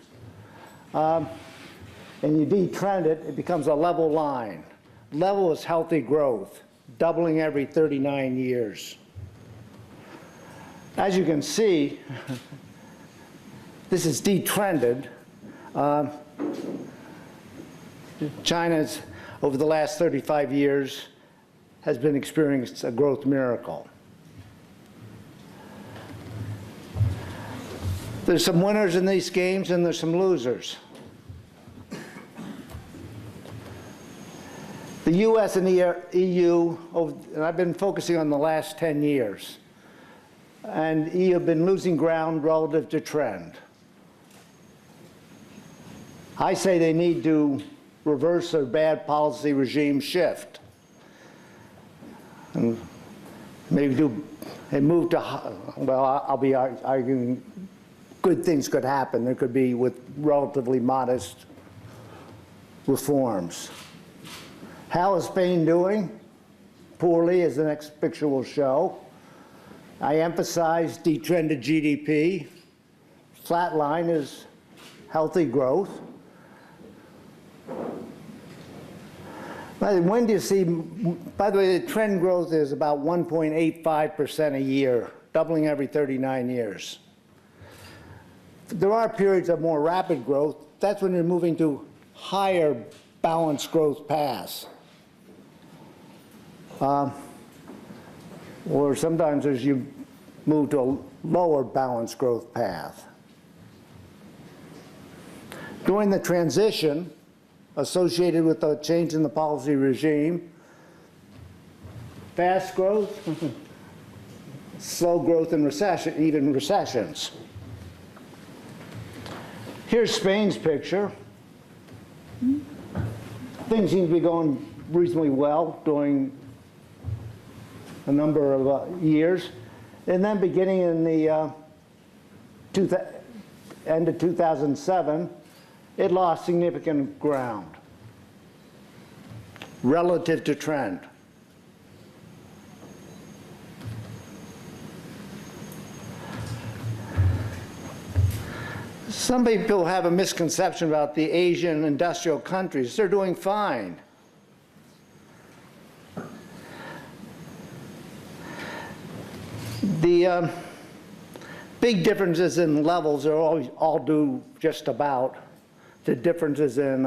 and you detrend it, it becomes a level line. Level is healthy growth, doubling every 39 years. As you can see, this is detrended. China's, over the last 35 years, has been experiencing a growth miracle. There's some winners in these games and there's some losers. The US and the EU, and I've been focusing on the last 10 years, and EU have been losing ground relative to trend. I say they need to reverse their bad policy regime shift. And maybe move to, well, I'll be arguing good things could happen. There could be with relatively modest reforms. How is Spain doing? Poorly, as the next picture will show. I emphasize detrended GDP. Flat line is healthy growth. When do you see, by the way, the trend growth is about 1.85% a year, doubling every 39 years. There are periods of more rapid growth. That's when you're moving to higher balanced growth paths. Or sometimes as you move to a lower balanced growth path. During the transition associated with the change in the policy regime, fast growth, slow growth in recession, even recessions. Here's Spain's picture. Things seem to be going reasonably well during a number of years. And then beginning in the end of 2007, it lost significant ground relative to trend. Some people have a misconception about the Asian industrial countries. They're doing fine. The big differences in levels are always all due just about to differences in,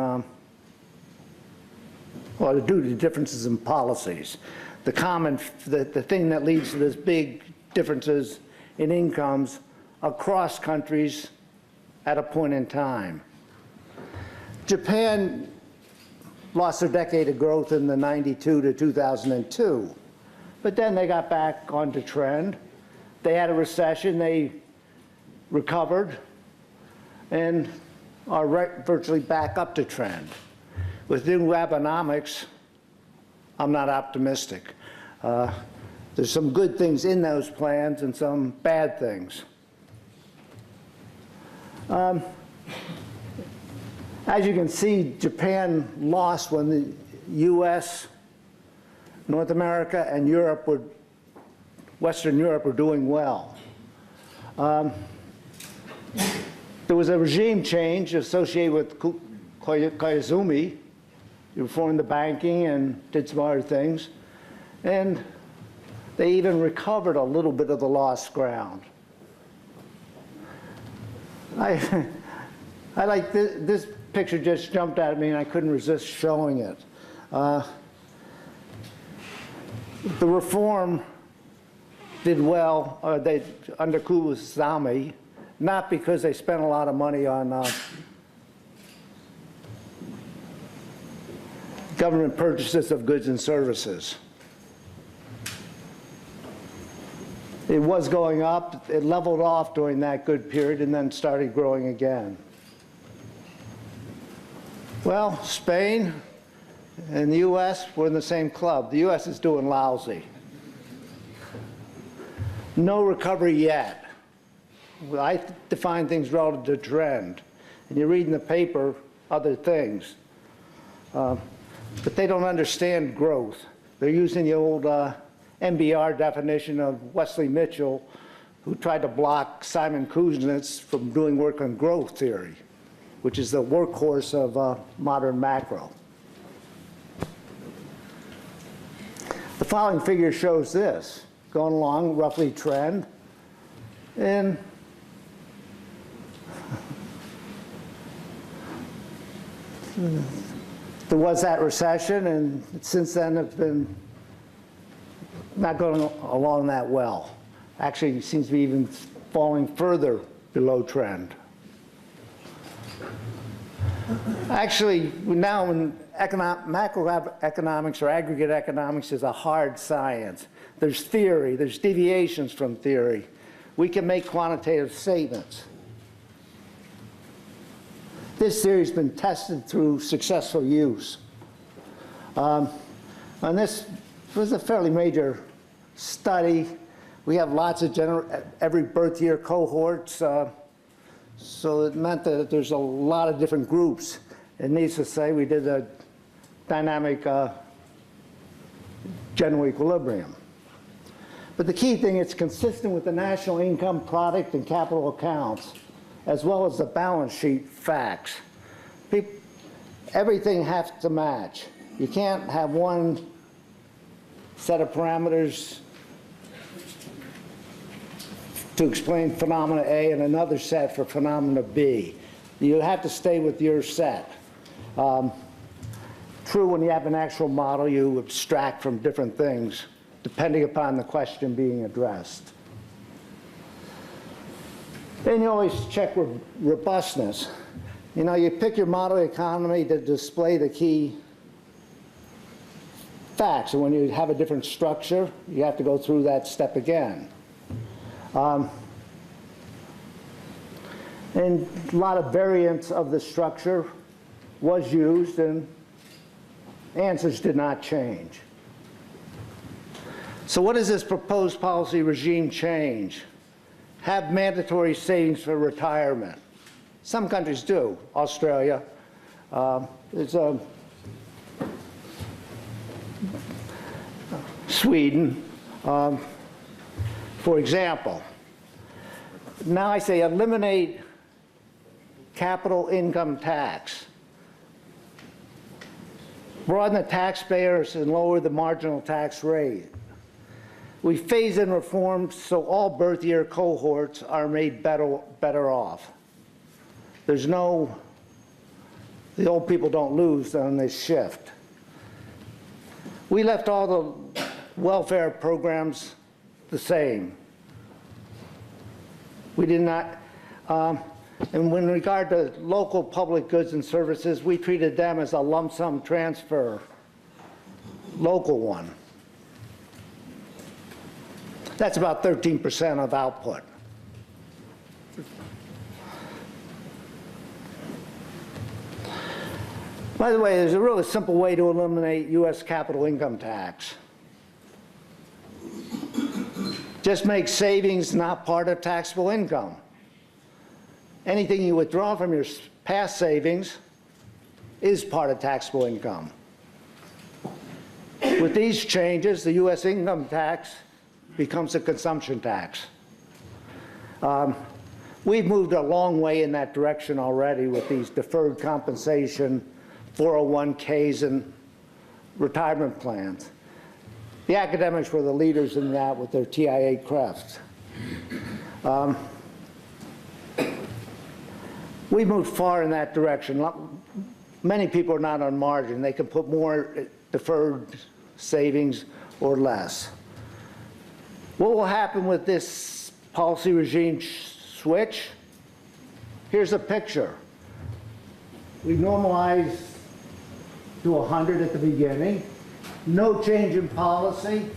well, due to differences in policies. The thing that leads to this big differences in incomes across countries at a point in time. Japan lost their decade of growth in the 92 to 2002, but then they got back onto trend. They had a recession, they recovered, and are virtually back up to trend. With new Abenomics, I'm not optimistic. There's some good things in those plans and some bad things. As you can see, Japan lost when the US, North America, and Europe were, Western Europe were doing well. There was a regime change associated with Koizumi. He reformed the banking and did some other things. And they even recovered a little bit of the lost ground. I like this picture just jumped at me and I couldn't resist showing it. The reform did well under Kusami, not because they spent a lot of money on government purchases of goods and services. It was going up, it leveled off during that good period and then started growing again. Well, Spain and the U.S. were in the same club. The U.S. is doing lousy. No recovery yet. I define things relative to trend. And you read in the paper other things. But they don't understand growth. They're using the old NBR definition of Wesley Mitchell, who tried to block Simon Kuznets from doing work on growth theory, which is the workhorse of modern macro. The following figure shows this, going along roughly trend. And there was that recession, and since then it's been not going along that well. Actually, it seems to be even falling further below trend. Actually, now in macroeconomics or aggregate economics is a hard science. There's theory, there's deviations from theory. We can make quantitative statements. This theory has been tested through successful use. And this was a fairly major study. We have lots of every birth year cohorts, so it meant that there's a lot of different groups. And needless to say, we did a dynamic general equilibrium. But the key thing, it's consistent with the national income product and capital accounts, as well as the balance sheet facts. Everything has to match. You can't have one set of parameters to explain phenomena A and another set for phenomena B. You have to stay with your set. True, when you have an actual model, you abstract from different things depending upon the question being addressed. Then you always check robustness. You know, you pick your model economy to display the key facts, and when you have a different structure, you have to go through that step again. And a lot of variance of the structure was used, and answers did not change. So what does this proposed policy regime change? Have mandatory savings for retirement. Some countries do. Australia. Sweden. For example, now I say eliminate capital income tax. Broaden the taxpayers and lower the marginal tax rate. We phase in reforms so all birth year cohorts are made better off. There's no, the old people don't lose on this shift. We left all the welfare programs the same. We did not, and in regard to local public goods and services, we treated them as a lump sum transfer, local one. That's about 13% of output. By the way, there's a really simple way to eliminate U.S. capital income tax. Just make savings not part of taxable income. Anything you withdraw from your past savings is part of taxable income. With these changes, the U.S. income tax becomes a consumption tax. We've moved a long way in that direction already with these deferred compensation, 401ks, and retirement plans. The academics were the leaders in that with their TIA crests. We moved far in that direction. Many people are not on margin. They can put more deferred savings or less. What will happen with this policy regime switch? Here's a picture. We normalized to 100 at the beginning. No change in policy.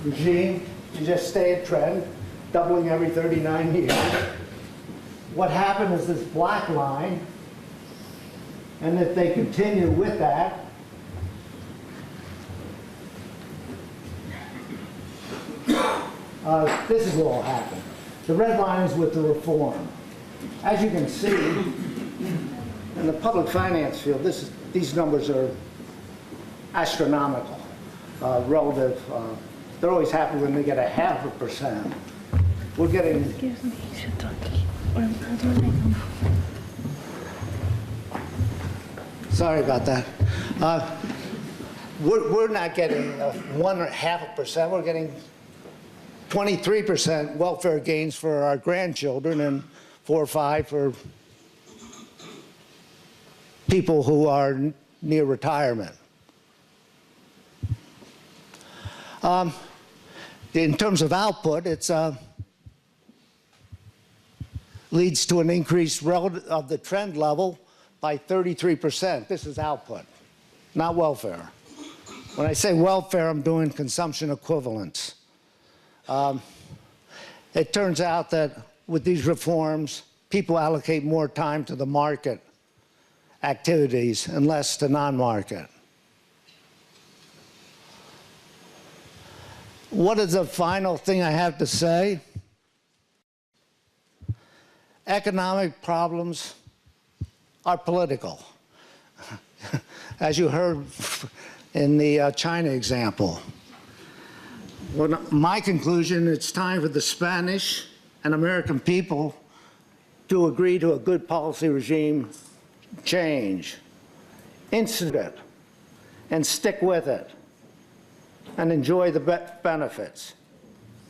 Regime, you just stay at trend, doubling every 39 years. What happened is this black line And if they continue with that, this is what will happen. The red line is with the reform. As you can see, in the public finance field, these numbers are astronomical relative. They're always happy when they get 0.5%. We're getting... Excuse me, should talk. Sorry about that. We're not getting 1.5%. We're getting 23% welfare gains for our grandchildren and 4 or 5 for people who are near retirement. In terms of output, it's leads to an increase of the trend level by 33%. This is output, not welfare. When I say welfare, I'm doing consumption equivalents. It turns out that with these reforms, people allocate more time to the market activities and less to non-market. What is the final thing I have to say? Economic problems are political. As you heard in the China example. Well, my conclusion, it's time for the Spanish and American people to agree to a good policy regime change, institute it, and stick with it, and enjoy the benefits.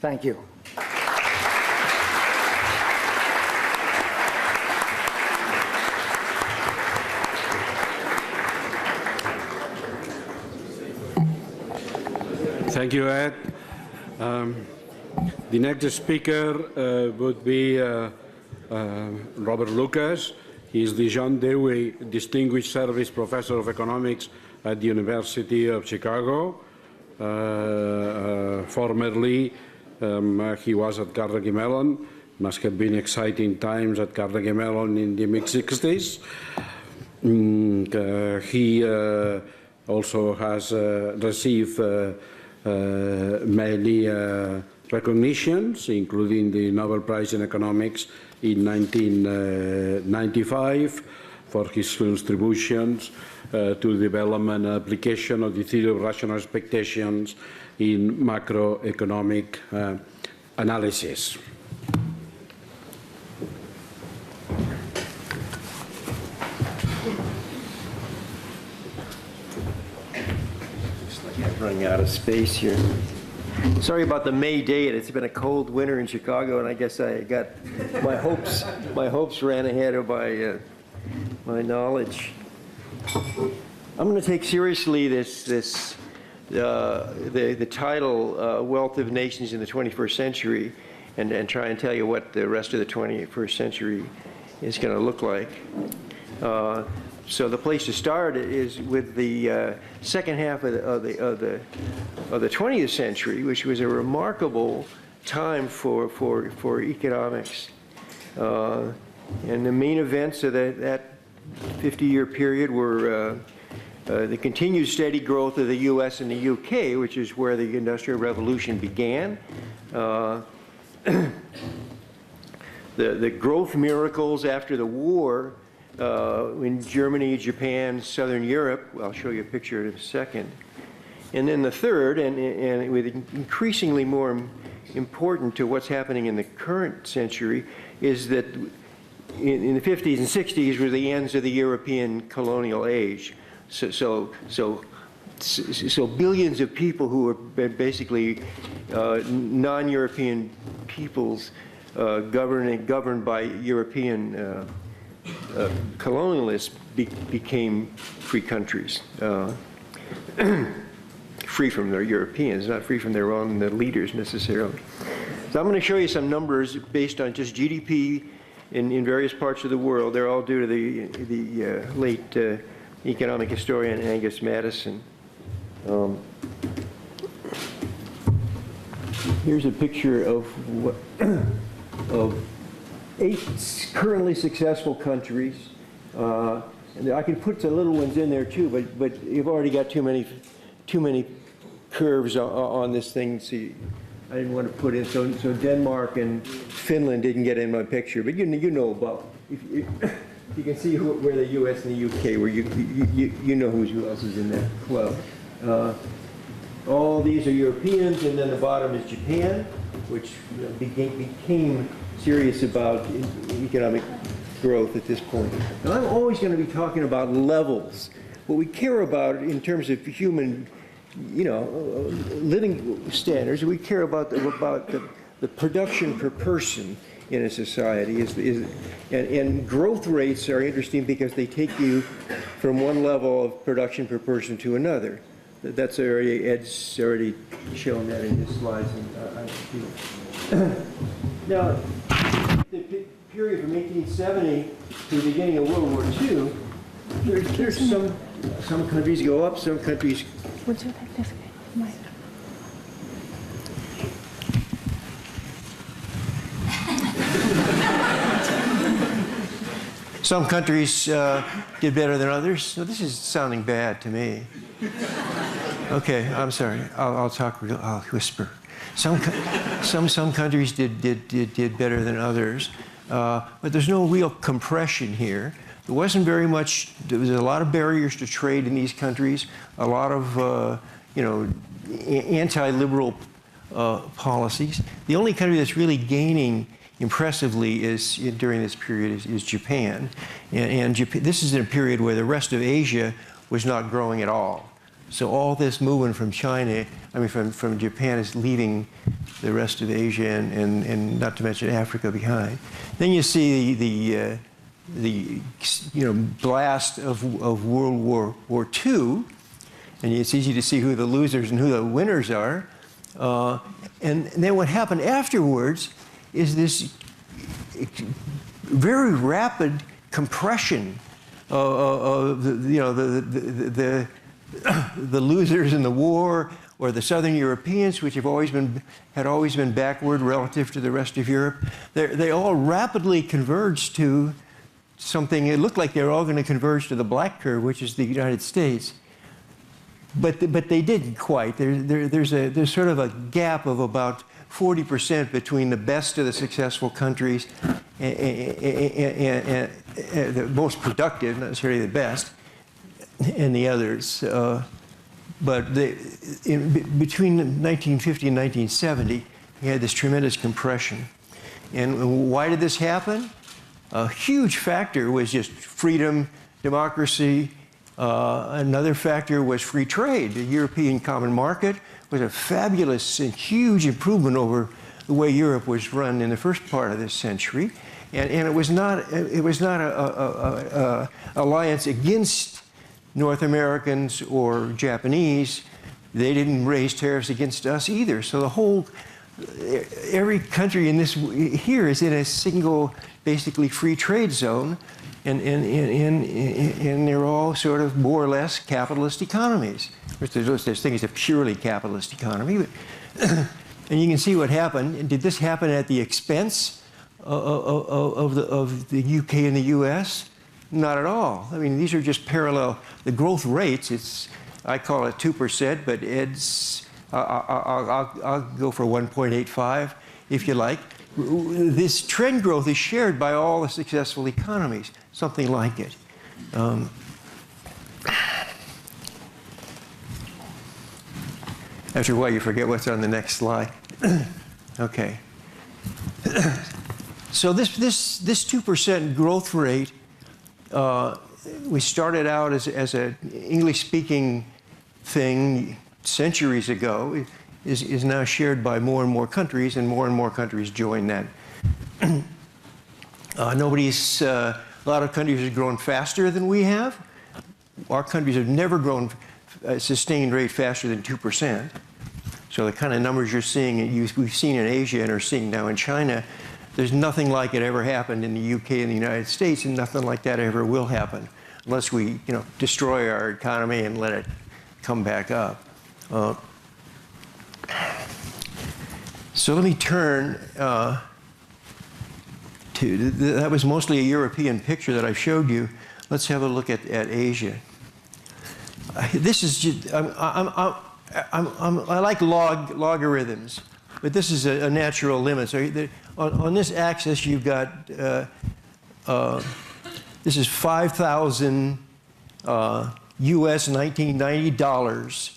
Thank you. Thank you, Ed. The next speaker would be Robert Lucas. He is the John Dewey Distinguished Service Professor of Economics at the University of Chicago. Formerly, he was at Carnegie Mellon. Must have been exciting times at Carnegie Mellon in the mid-60s. He also has received many recognitions, including the Nobel Prize in Economics in 1995 for his contributions to the development and application of the theory of rational expectations in macroeconomic analysis. Running out of space here. Sorry about the May date. It's been a cold winter in Chicago, and I guess I got my hopes ran ahead of my knowledge. I'm going to take seriously the title "Wealth of Nations in the 21st Century," and try and tell you what the rest of the 21st century is going to look like. So the place to start is with the second half of the 20th century, which was a remarkable time for economics. And the main events of that 50-year period were the continued steady growth of the U.S. and the U.K., which is where the Industrial Revolution began. The growth miracles after the war in Germany, Japan, Southern Europe. I'll show you a picture in a second. And then the third, and with increasingly more important to what's happening in the current century, is that in the 50s and 60s were the ends of the European colonial age. So billions of people who were basically non-European peoples governed by European colonialists became free countries, free from their Europeans, not free from their own leaders necessarily. So I'm going to show you some numbers based on just GDP in various parts of the world. They're all due to the late economic historian Angus Maddison. Here's a picture of what of 8 currently successful countries, And I could put the little ones in there too, but you've already got too many curves on this thing. See, I didn't want to put in, so Denmark and Finland didn't get in my picture, but you know about, you can see where the US and the UK, where you know who else is in that club. All these are Europeans, and then the bottom is Japan, which became serious about economic growth at this point. Now, I'm always going to be talking about levels. What we care about in terms of human, living standards, we care about the production per person in a society. And growth rates are interesting because they take you from one level of production per person to another. That's already, Ed's already shown that in his slides. Now, the period from 1870 to the beginning of World War II, there's some countries go up, some countries. Would you like this mic? Some countries did better than others. So this is sounding bad to me. Okay, I'm sorry. I'll talk. I'll whisper. Some countries did better than others, but there's no real compression here. There wasn't very much. There was a lot of barriers to trade in these countries. A lot of anti-liberal policies. The only country that's really gaining impressively during this period is Japan, and Japan, this is in a period where the rest of Asia was not growing at all. So all this movement from China, from Japan, is leaving the rest of Asia and not to mention Africa behind. Then you see the blast of World War II, and it's easy to see who the losers and who the winners are. And then what happened afterwards is this very rapid compression of the losers in the war, or the Southern Europeans, which had always been backward relative to the rest of Europe. They all rapidly converged to something. It looked like they were all going to converge to the black curve, which is the United States. But they didn't quite. There's sort of a gap of about 40% between the best of the successful countries and the most productive, not necessarily the best, and the others. But between 1950 and 1970, we had this tremendous compression. And why did this happen? A huge factor was just freedom, democracy. Another factor was free trade. The European Common Market was a fabulous and huge improvement over the way Europe was run in the first part of this century. And it was not an alliance against North Americans or Japanese. They didn't raise tariffs against us either. So every country in here is in a single, basically free trade zone, and they're all sort of more or less capitalist economies. There's thing as a purely capitalist economy, and you can see what happened. Did this happen at the expense of the UK and the US? Not at all. I mean, these are just parallel. The growth rates, I call it 2%, but I'll go for 1.85 if you like. This trend growth is shared by all the successful economies, something like it. After a while, you forget what's on the next slide. Okay. So this 2% growth rate, we started out as an English-speaking thing centuries ago, is now shared by more and more countries join that. A lot of countries have grown faster than we have. Our countries have never grown a sustained rate faster than 2%. So the kind of numbers you're seeing, we've seen in Asia and are seeing now in China, there's nothing like it ever happened in the UK and the United States, and nothing like that ever will happen unless we, destroy our economy and let it come back up. So let me turn to, that was mostly a European picture that I showed you. Let's have a look at Asia. This is just, I like logarithms, but this is a natural limit. So on this axis, you've got, this is 5,000 US 1990 dollars.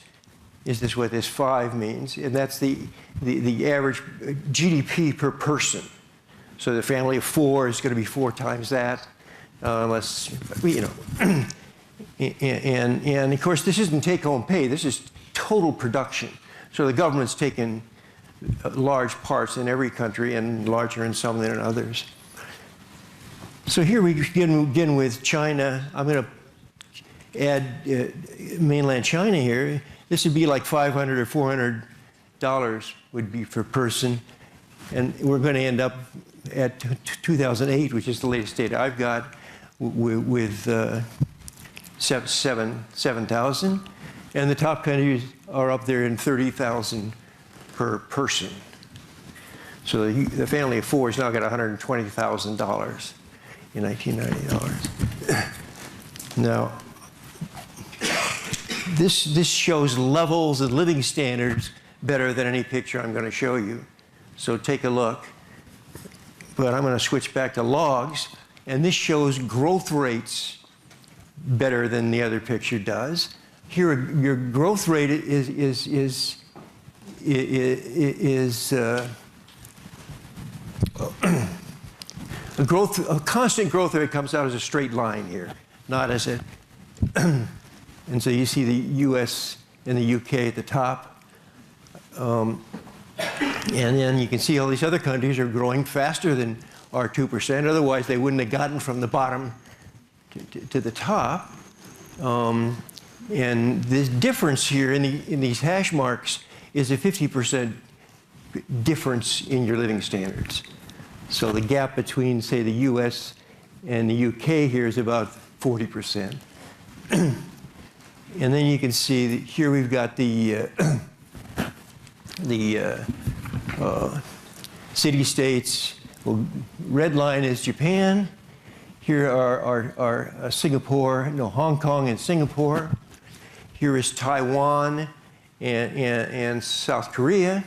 Is this what this 5 means? And that's the average GDP per person. So the family of 4 is going to be 4 times that, unless, you know. And of course, this isn't take-home pay. This is total production. So the government's taken large parts in every country and larger in some than in others. So here we begin with China. I'm going to add mainland China here. This would be like $500 or $400 would be per person. And we're going to end up at 2008, which is the latest data I've got, with 7,000. And the top countries are up there in 30,000 per person. So the family of 4 has now got $120,000 in 1990 dollars. Now, this shows levels and living standards better than any picture I'm going to show you. So take a look. But I'm going to switch back to logs, and this shows growth rates better than the other picture does. Here, your growth rate is a constant growth rate comes out as a straight line here, not as a. And so you see the U.S. and the U.K. at the top. And then you can see all these other countries are growing faster than our 2%. Otherwise, they wouldn't have gotten from the bottom to the top. And this difference here in these hash marks is a 50% difference in your living standards. So the gap between, say, the U.S. and the U.K. here is about 40%. And then you can see that here we've got the city-states. Well, red line is Japan. Here are Singapore, no, Hong Kong and Singapore. Here is Taiwan and South Korea.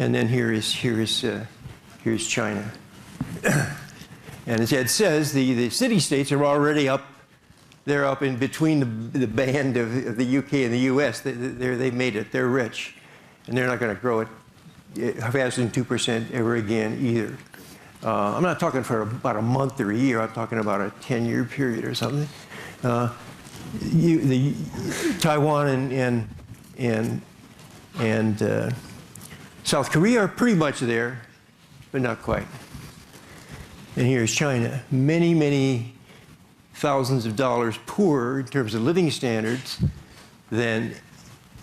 And then here's China. And as Ed says, the city-states are already up. They're up in between the band of the UK and the US. They've made it. They're rich. And they're not going to grow it faster than 2% ever again either. I'm not talking for about a month or a year. I'm talking about a 10-year period or something. Taiwan and South Korea are pretty much there, but not quite. And here's China. Many, many thousands of dollars poorer in terms of living standards than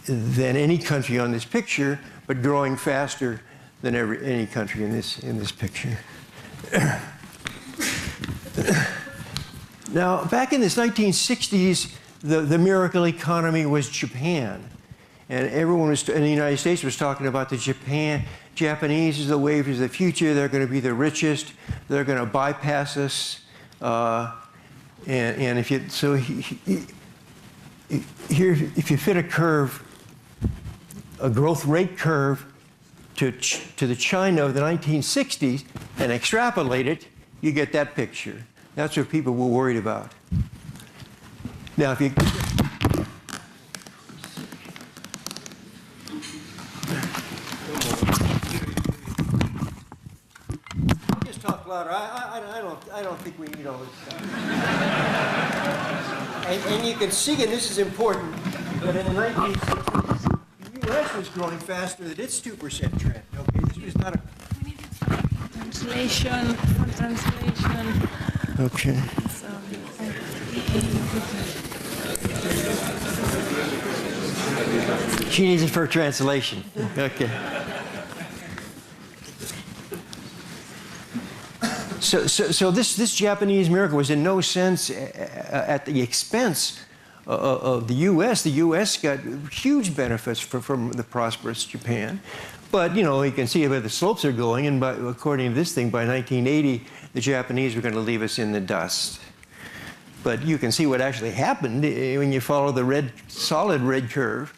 any country on this picture, but growing faster than any country in this picture. Now, back in the 1960s, the miracle economy was Japan. And everyone in the United States was talking about the Japanese as the wave of the future. They're going to be the richest. They're going to bypass us. And if you, so here, if you fit a curve, a growth rate curve to the China of the 1960s and extrapolate it, you get that picture. That's what people were worried about. Now, if you just talk louder, I don't think we need all this stuff. And you can see, and this is important, that in the 1960s, the U.S. was growing faster than its 2% trend. Okay, this was not a translation. Okay. She needs it for translation. Okay. So this Japanese miracle was in no sense at the expense of the U.S. The U.S. got huge benefits from the prosperous Japan. But, you know, you can see where the slopes are going, and according to this thing, by 1980, the Japanese were going to leave us in the dust. But you can see what actually happened when you follow the solid red curve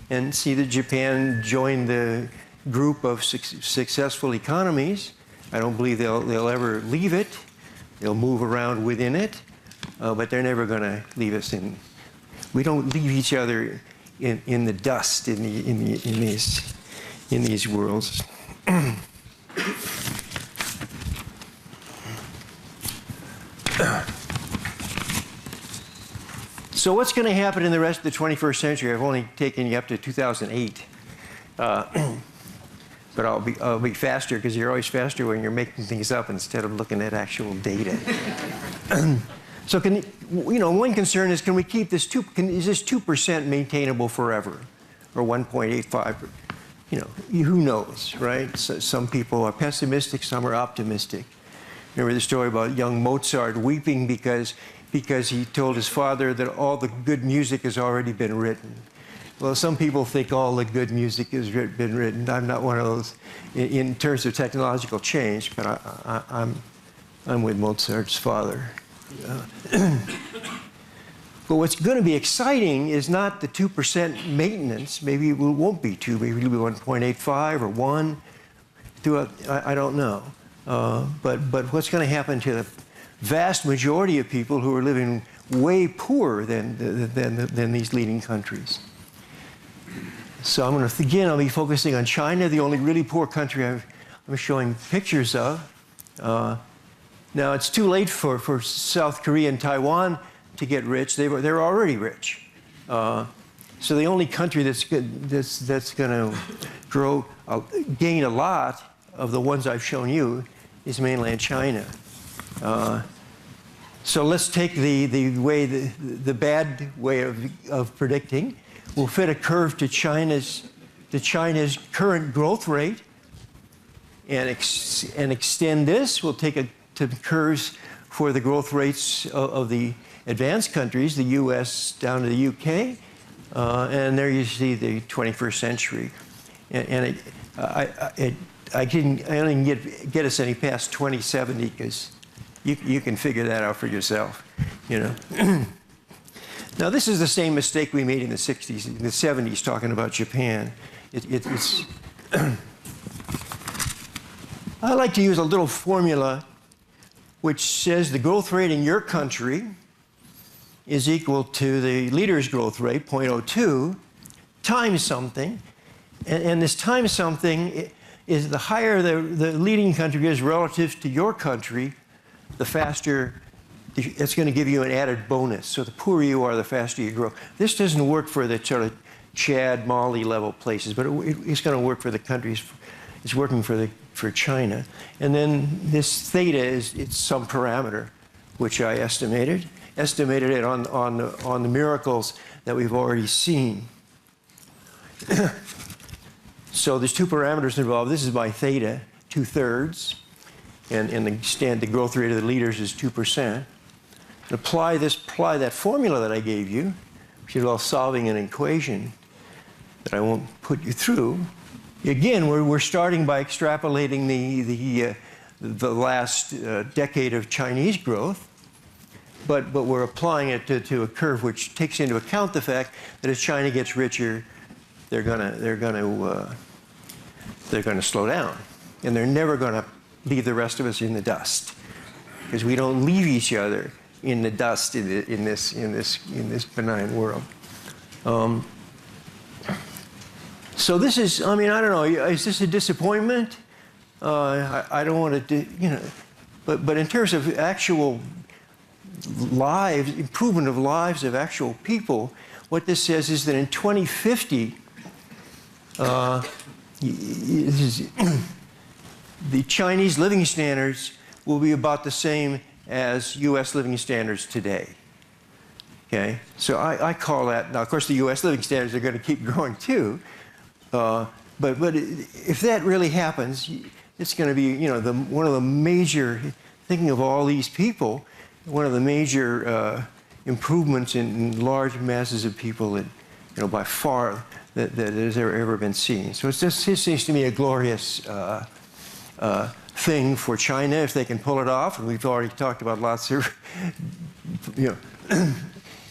and see that Japan joined the group of successful economies. I don't believe they'll ever leave it. They'll move around within it, but they're never going to leave us in. We don't leave each other in the dust in these worlds. So what's going to happen in the rest of the 21st century? I've only taken you up to 2008. But I'll be faster, because you're always faster when you're making things up instead of looking at actual data. So one concern is, can we keep this is this 2% maintainable forever, or 1.85? Who knows, right? So some people are pessimistic, some are optimistic. Remember the story about young Mozart weeping because he told his father that all the good music has already been written. Well, some people think all the good music has been written. I'm not one of those in terms of technological change, but I'm with Mozart's father. But what's going to be exciting is not the 2% maintenance. Maybe it won't be 2, maybe it'll be 1.85 or 1. I don't know. But what's going to happen to the vast majority of people who are living way poorer than these leading countries? So I'll be focusing on China, the only really poor country I'm showing pictures of. Now, it's too late for South Korea and Taiwan to get rich. They're already rich. So the only country that's going to gain a lot of the ones I've shown you is mainland China. So let's take the bad way of predicting. We'll fit a curve to China's current growth rate and extend this. We'll take to curves for the growth rates of the advanced countries, the US down to the UK, and there you see the 21st century. And I didn't get us any past 2070, because you can figure that out for yourself, Now, this is the same mistake we made in the 60s, in the 70s, talking about Japan. I like to use a little formula which says the growth rate in your country is equal to the leader's growth rate, 0.02, times something. And this times something is the higher the leading country is relative to your country, the faster it's going to give you an added bonus. So the poorer you are, the faster you grow. This doesn't work for the sort of Chad, Mali level places, but it's going to work for the countries. It's working for China. And then this theta it's some parameter, which I estimated it on the miracles that we've already seen. So there's two parameters involved. This is my theta, 2/3, and the growth rate of the leaders is 2%. Apply that formula that I gave you, which involves solving an equation that I won't put you through. Again, we're starting by extrapolating the last decade of Chinese growth, but we're applying it to a curve which takes into account the fact that as China gets richer, they're gonna slow down, and they're never gonna leave the rest of us in the dust, because we don't leave each other in the dust in this benign world. So this is, I don't know, is this a disappointment? I don't want to, but in terms of actual lives, improvement of lives of actual people, what this says is that in 2050, the Chinese living standards will be about the same as US living standards today. Okay? So I call that, now of course the US living standards are going to keep growing too, but if that really happens, it's going to be, one of the major, thinking of all these people, one of the major improvements in large masses of people that, by far, that has ever been seen. So it seems to me a glorious thing for China if they can pull it off, and we've already talked about lots of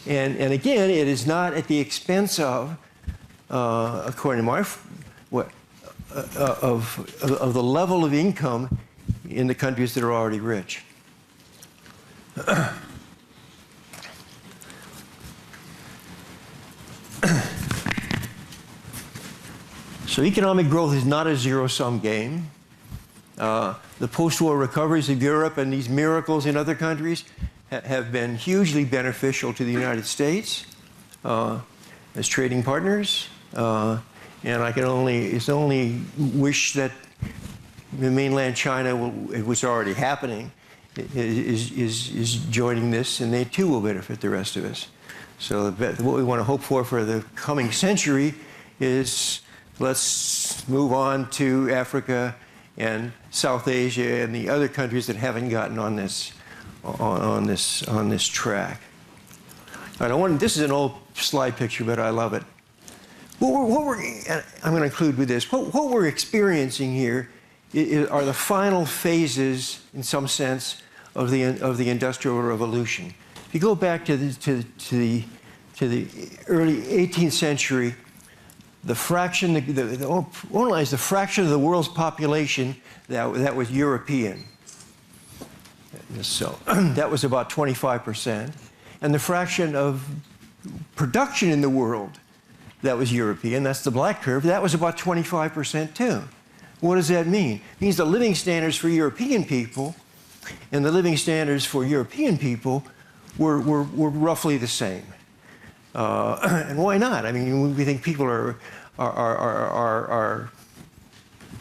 And again, it is not at the expense of, according to my, of the level of income in the countries that are already rich. So economic growth is not a zero-sum game. The post-war recoveries of Europe and these miracles in other countries have been hugely beneficial to the United States as trading partners. And I can only wish that the mainland China, which is already happening, is joining this, and they too will benefit the rest of us. So what we want to hope for the coming century is, let's move on to Africa and South Asia and the other countries that haven't gotten on this track. This is an old slide picture, but I love it. I'm going to conclude with this. What we're experiencing here are the final phases, in some sense, of the Industrial Revolution. If you go back to the early 18th century, the fraction of the world's population that was European. So that was about 25%. And the fraction of production in the world that was European, that's the black curve, that was about 25% too. What does that mean? It means the living standards for European people and the living standards for European people were roughly the same. And why not? I mean, we think people are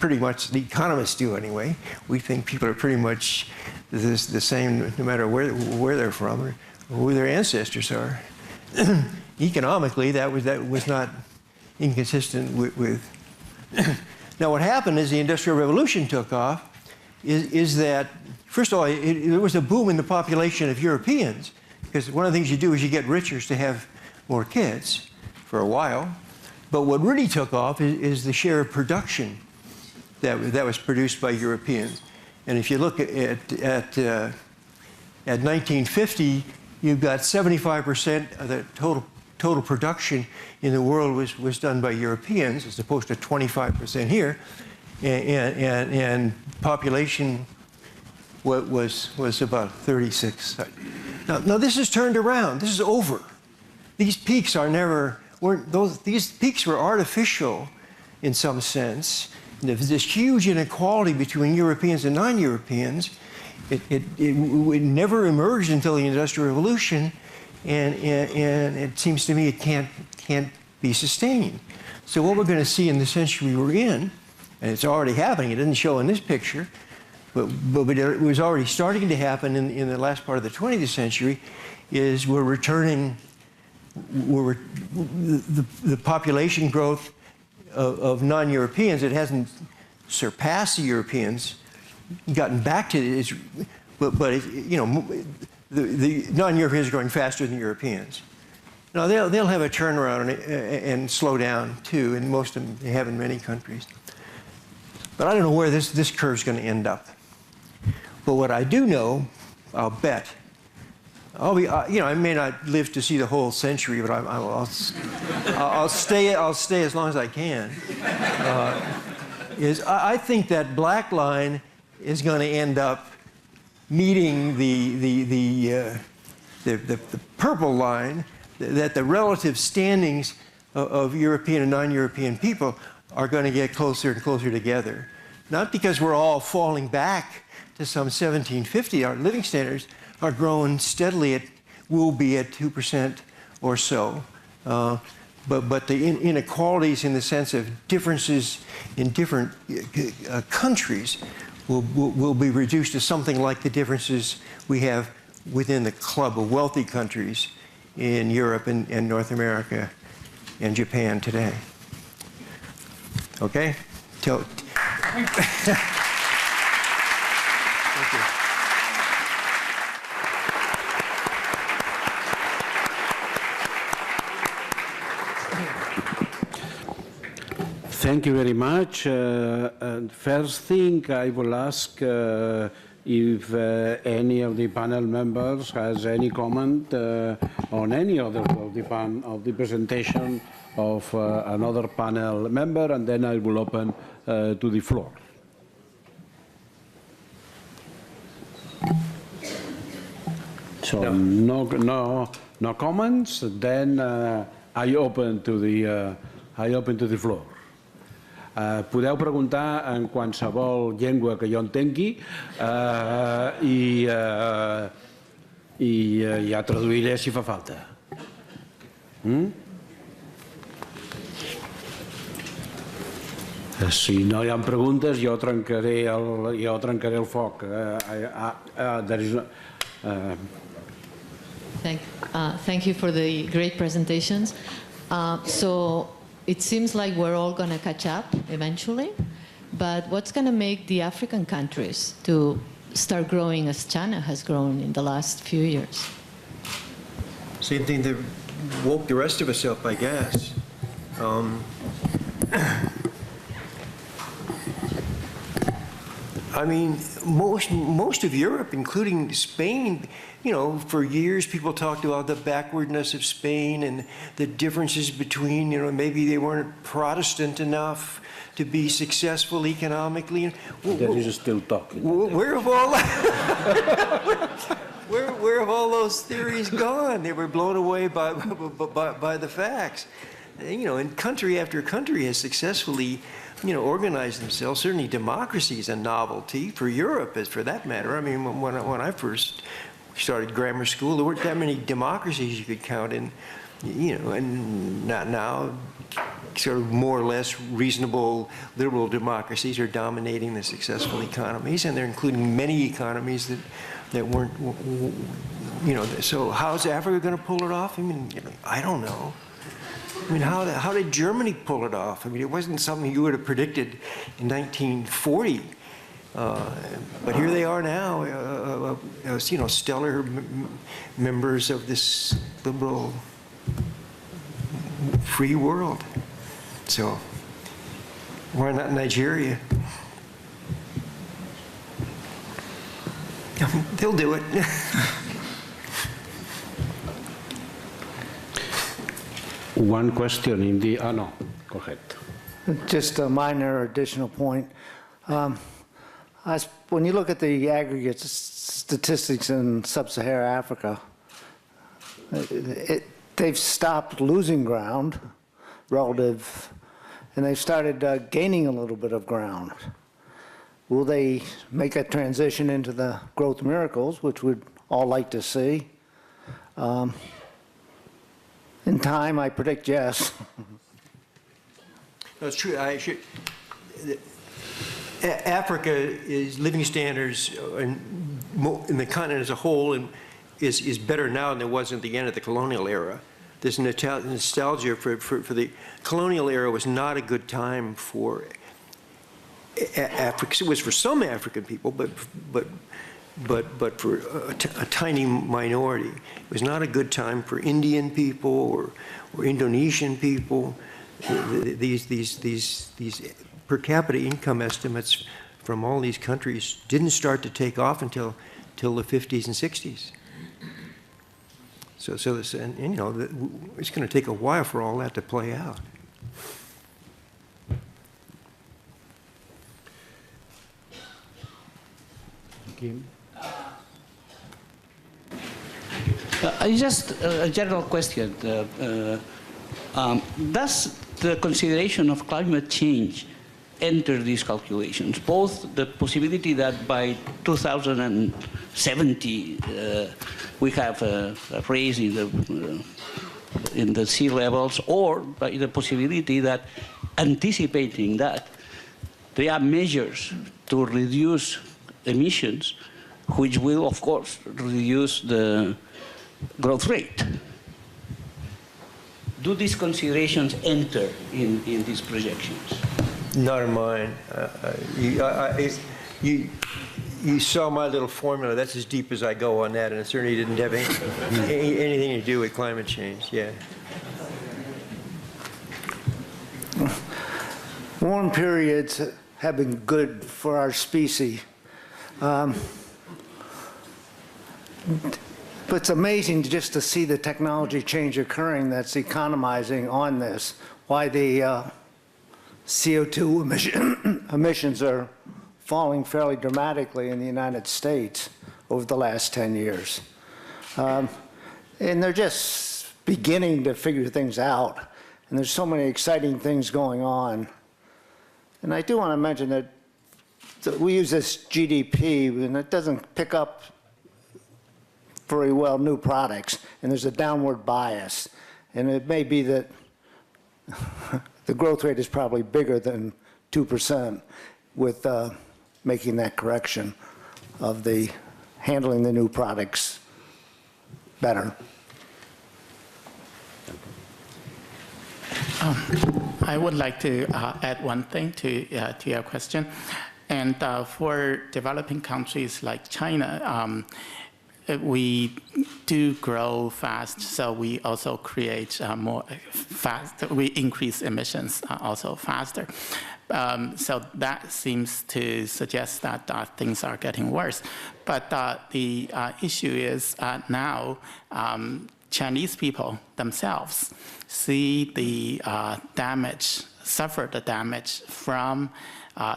pretty much, the economists do anyway, we think people are pretty much the same no matter where they're from or who their ancestors are. Economically, that was not inconsistent with Now, what happened as the Industrial Revolution took off is that, first of all, there was a boom in the population of Europeans, because one of the things you do is you get richer to have more kids for a while. But what really took off is the share of production that was produced by Europeans. And if you look at 1950, you've got 75% of the total production in the world was done by Europeans, as opposed to 25% here, and population was about 36. Now this is turned around. This is over. These peaks these peaks were artificial in some sense. This huge inequality between Europeans and non-Europeans, it never emerged until the Industrial Revolution, and it seems to me it can't be sustained. So what we're going to see in the century we're in, and it's already happening, it didn't show in this picture, but it was already starting to happen in the last part of the 20th century, is we're returning, the population growth of non-Europeans. It hasn't surpassed the Europeans, gotten back to it, but the non-Europeans are growing faster than the Europeans. Now they'll have a turnaround and slow down too, and most of them they have in many countries. But I don't know where this curve's going to end up. But what I do know, I'll bet, I may not live to see the whole century, but I'll stay as long as I can. I think that black line is going to end up meeting the purple line, that the relative standings of European and non-European people are going to get closer and closer together. Not because we're all falling back to some 1750. Our living standards are growing steadily will be at 2% or so. But the inequalities in the sense of differences in different countries will be reduced to something like the differences we have within the club of wealthy countries in Europe and North America and Japan today. Okay? Thank you. Thank you very much. First thing I will ask if any of the panel members has any comment on any other of the presentation of another panel member, and then I will open to the floor. So no comments. Then I open to the floor. Podeu preguntar en qualsevol llengua que jo entengui i ja traduiré si fa falta. Si no hi ha preguntes, jo trencaré el foc. Thank you for the great presentations. So it seems like we're all going to catch up eventually, but what's going to make the African countries to start growing as China has grown in the last few years? Same thing that woke the rest of us up, I guess. I mean, most of Europe, including Spain, for years people talked about the backwardness of Spain and the differences between, maybe they weren't Protestant enough to be successful economically. That is still talking. Where have all those theories gone? They were blown away by the facts. And country after country has successfully organize themselves. Certainly democracy is a novelty for Europe, as for that matter. I mean, when I first started grammar school, there weren't that many democracies you could count in, and now sort of more or less reasonable liberal democracies are dominating the successful economies, and they're including many economies that weren't, so how's Africa going to pull it off? I mean, I don't know. I mean, how did Germany pull it off? I mean, it wasn't something you would have predicted in 1940. But here they are now, stellar members of this liberal, free world. So, why not Nigeria? I mean, they'll do it. One question in the, no, go ahead. Just a minor additional point. When you look at the aggregate statistics in sub-Saharan Africa, they've stopped losing ground relative, and they've started gaining a little bit of ground. Will they make a transition into the growth miracles, which we'd all like to see? In time, I predict yes. No, it's true. Africa is living standards in the continent as a whole is better now than it was at the end of the colonial era. This nostalgia for the colonial era was not a good time for Africa. It was for some African people, but for a tiny minority. It was not a good time for Indian people or Indonesian people. These per capita income estimates from all these countries didn't start to take off until the 50s and 60s. So this, and it's going to take a while for all that to play out. Kim? Just a general question. Does the consideration of climate change enter these calculations? Both the possibility that by 2070 we have a raise in the sea levels, or by the possibility that anticipating that there are measures to reduce emissions, which will, of course, reduce the growth rate. Do these considerations enter in these projections? Not in mine. You saw my little formula. That's as deep as I go on that, and it certainly didn't have anything to do with climate change. Yeah. Warm periods have been good for our species. But it's amazing just to see the technology change occurring that's economizing on this, why the CO2 emissions are falling fairly dramatically in the United States over the last 10 years. And they're just beginning to figure things out. And there's so many exciting things going on. And I do want to mention that we use this GDP, and it doesn't pick up very well new products, and there's a downward bias. And it may be that the growth rate is probably bigger than 2% with making that correction of the handling the new products better. I would like to add one thing to your question. And for developing countries like China, we do grow fast, so we also create more fast. We increase emissions also faster. So that seems to suggest that things are getting worse. But the issue is now Chinese people themselves see the damage, suffer the damage from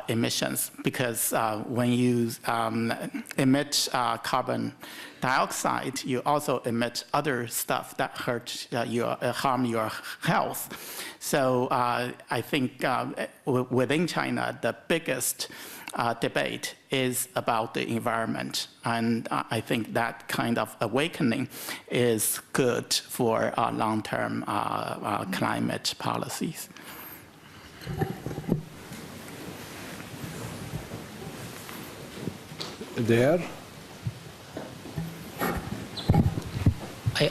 emissions, because when you emit carbon dioxide, you also emit other stuff that harm your health. So I think within China, the biggest debate is about the environment, and I think that kind of awakening is good for long-term climate policies. There.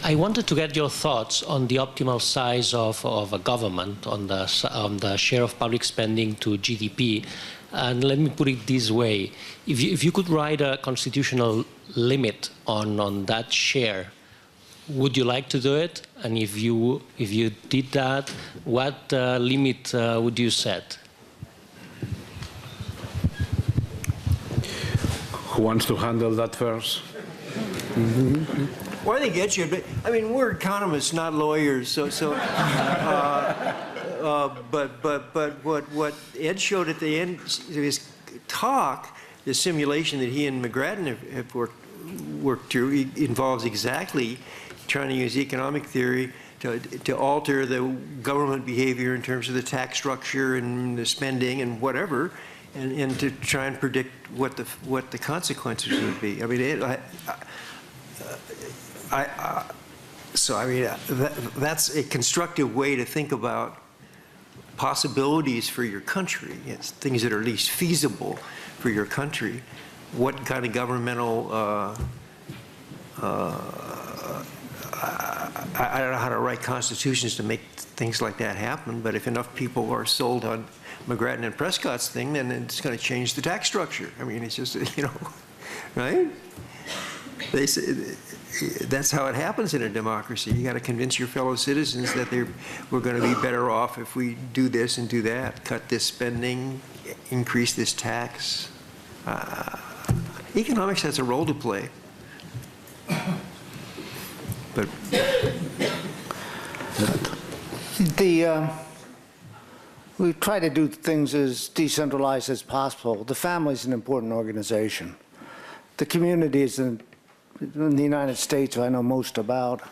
I wanted to get your thoughts on the optimal size of a government, on the share of public spending to GDP. And let me put it this way. If you could write a constitutional limit on that share, would you like to do it? And if you did that, what limit would you set? Who wants to handle that first? Well, I think Ed should, but I mean, we're economists, not lawyers, but what Ed showed at the end of his talk, the simulation that he and McGrattan have worked through, involves exactly trying to use economic theory to alter the government behavior in terms of the tax structure and the spending and whatever, and to try and predict what the consequences would be. I mean, that's a constructive way to think about possibilities for your country. It's things that are least feasible for your country. What kind of governmental I don't know how to write constitutions to make things like that happen, but if enough people are sold on McGrattan and Prescott's thing, then it's going to change the tax structure. I mean, it's just, right? They say, that's how it happens in a democracy. You got to convince your fellow citizens that we're going to be better off if we do this and do that, cut this spending, increase this tax. Economics has a role to play. But we try to do things as decentralized as possible. The family is an important organization. The communities in the United States, I know most about,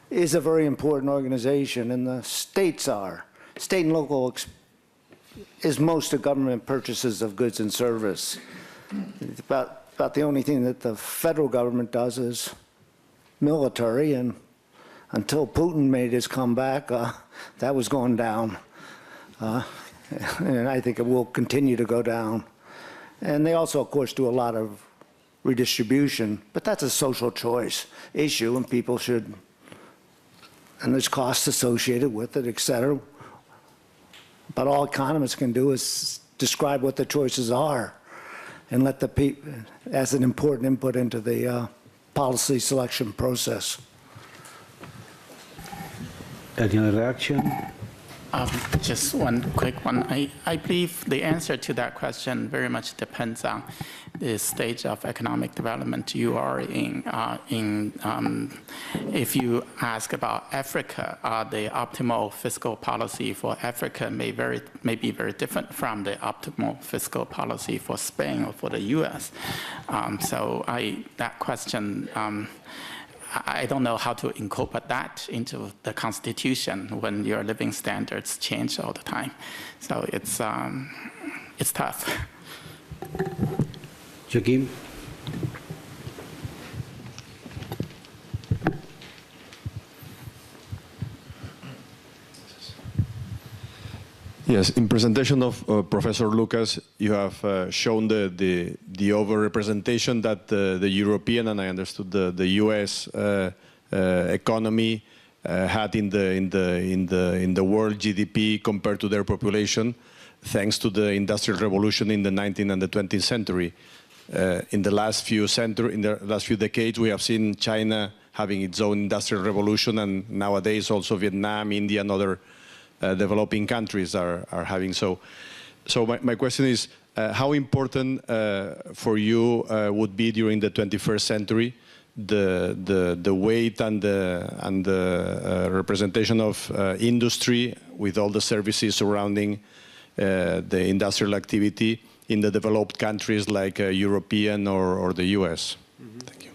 is a very important organization, and the states are. State and local is most of government purchases of goods and service. It's about the only thing that the federal government does is military, and until Putin made his comeback, that was going down. And I think it will continue to go down. And they also, of course, do a lot of redistribution, but that's a social choice issue, and people should, and there's costs associated with it, et cetera. But all economists can do is describe what the choices are and let the people, as an important input into the policy selection process. Any other reaction? Just one quick one. I believe the answer to that question very much depends on the stage of economic development you are in. If you ask about Africa, the optimal fiscal policy for Africa may be very different from the optimal fiscal policy for Spain or for the US. So that question, I don't know how to incorporate that into the Constitution when your living standards change all the time. So it's tough. Joaquim? Yes, in presentation of Professor Lucas, you have shown the overrepresentation that the European, and I understood the US economy had in the world GDP compared to their population, thanks to the Industrial Revolution in the 19th and the 20th century. In the last few decades, we have seen China having its own industrial revolution, and nowadays also Vietnam, India, and other developing countries are having so. So my question is, how important for you would be during the 21st century the weight and the representation of industry with all the services surrounding the industrial activity in the developed countries like European or the US? Mm-hmm. Thank you.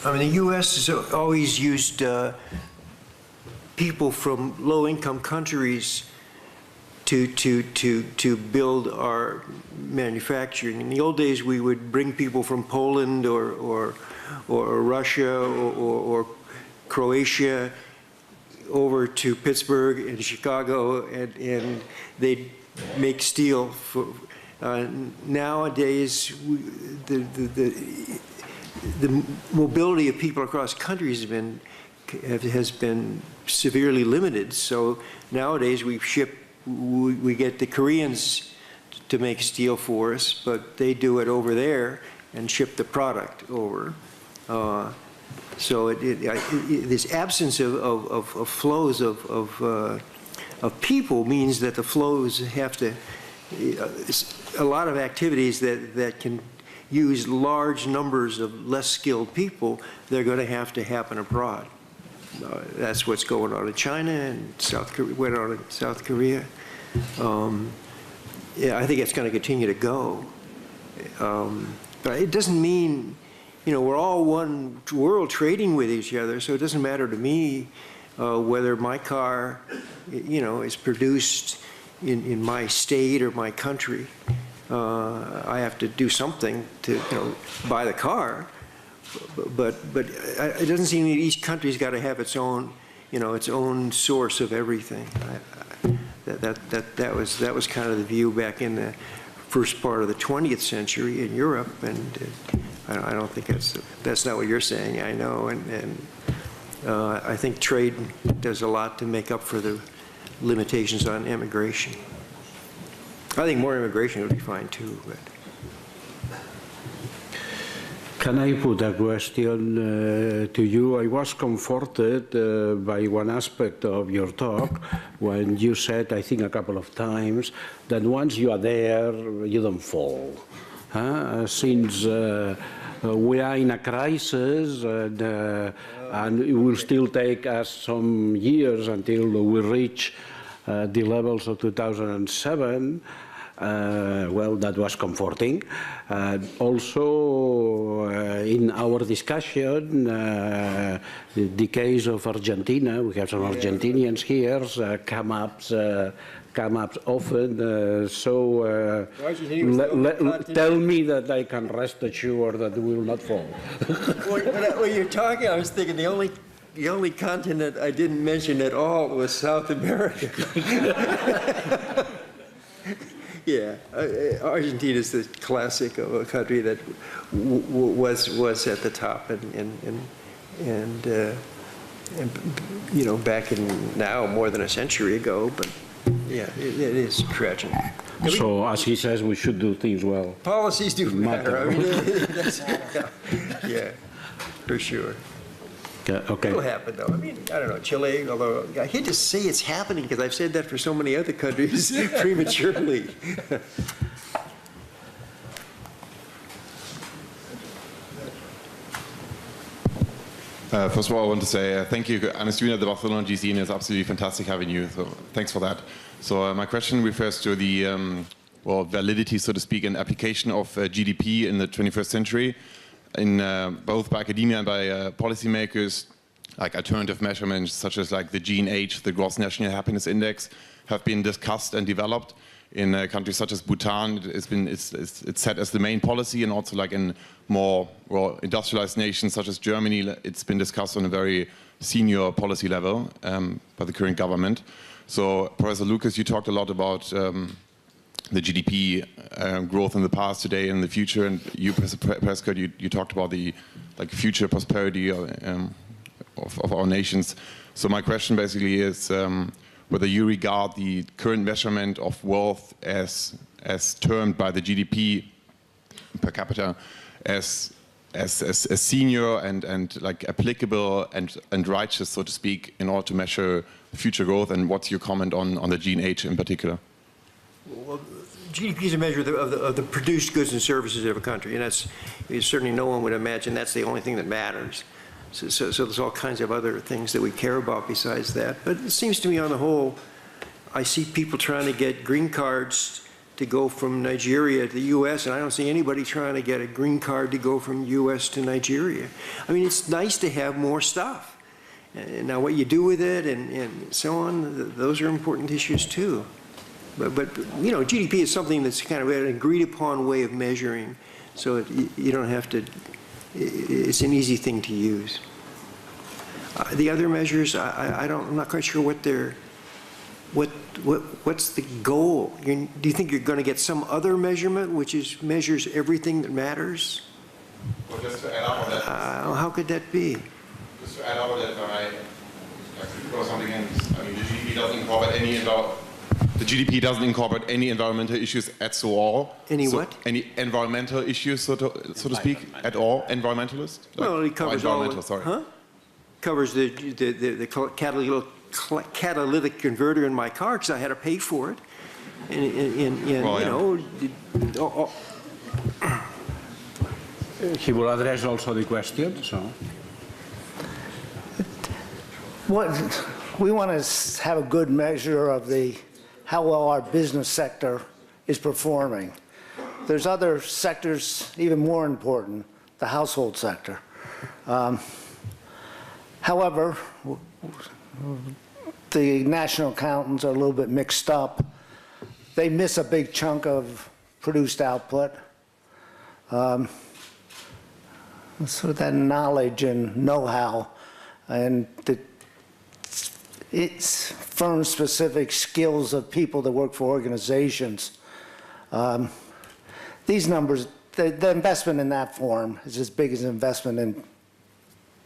I mean, the U.S. has always used people from low-income countries to build our manufacturing. In the old days, we would bring people from Poland or Russia or Croatia over to Pittsburgh and Chicago, and they'd make steel. Nowadays, the mobility of people across countries has been severely limited. So nowadays we get the Koreans to make steel for us, but they do it over there and ship the product over. So this absence of flows of people means that the flows have to, a lot of activities that can use large numbers of less skilled people, they're going to happen abroad. That's what's going on in China and went on in South Korea. Yeah, I think it's going to continue to go. But it doesn't mean, we're all one world trading with each other, so it doesn't matter to me whether my car, is produced in my state or my country. I have to do something to buy the car, but it doesn't seem that each country's got to have its own its own source of everything. That was kind of the view back in the first part of the 20th century in Europe, and I don't think that's not what you're saying. I know, and I think trade does a lot to make up for the limitations on immigration. I think more immigration would be fine too. But. Can I put a question to you? I was comforted by one aspect of your talk when you said, I think a couple of times, that once you are there, you don't fall. Since we are in a crisis and it will still take us some years until we reach the levels of 2007, well, that was comforting. Also, in our discussion, the case of Argentina, we have some Argentinians here, come up often. Tell me that I can rest assured that we will not fall. When you're talking, I was thinking the only continent I didn't mention at all was South America. Yeah, Argentina is the classic of a country that was at the top, and back in now more than a century ago. But yeah, it is tragic. So, as he says, we should do things well. Policies do matter. I mean, Yeah, for sure. Okay. It'll happen, though. I mean, I don't know, Chile, although I hate to say it's happening because I've said that for so many other countries prematurely. First of all, I want to say thank you. I'm a student at the Barcelona GSE, and it's absolutely fantastic having you. So thanks for that. So my question refers to the validity, so to speak, and application of GDP in the 21st century, in both by academia and by policymakers. Like alternative measurements, such as like the GNH, the Gross National Happiness Index, have been discussed and developed in countries such as Bhutan. It's set as the main policy, and also like in more industrialized nations such as Germany, it's been discussed on a very senior policy level by the current government. So, Professor Lucas, you talked a lot about the GDP growth in the past, today, and in the future, and you, Professor Prescott, you talked about the future prosperity of our nations. So my question basically is whether you regard the current measurement of wealth as termed by the GDP per capita as senior and like applicable and righteous, so to speak, in order to measure future growth, and what's your comment on the GNH in particular? Well, GDP is a measure of the produced goods and services of a country, and that's certainly no one would imagine that's the only thing that matters. So there's all kinds of other things that we care about besides that. But it seems to me on the whole, I see people trying to get green cards to go from Nigeria to the U.S., and I don't see anybody trying to get a green card to go from U.S. to Nigeria. I mean, it's nice to have more stuff. And now what you do with it and so on, those are important issues too. But you know, GDP is something that's kind of an agreed upon way of measuring, so you don't have to, it's an easy thing to use. The other measures, I'm not quite sure what they're, what's the goal? Do you think you're going to get some other measurement which measures everything that matters? Well, just to add up on that. How could that be? Just to add up on that, something in, I mean, the GDP doesn't incorporate any the GDP doesn't incorporate any environmental issues at all. Any what? Any environmental issues, so to speak, at all? Environmentalist? Well, it covers environmental, sorry. Huh? Covers the catalytic converter in my car because I had to pay for it. He will address also the question, so. We want to have a good measure of how well our business sector is performing. There's other sectors even more important, the household sector. However, the national accountants are a little bit mixed up. They miss a big chunk of produced output. So that knowledge and know-how and it's firm-specific skills of people that work for organizations. These numbers, the investment in that form is as big as investment in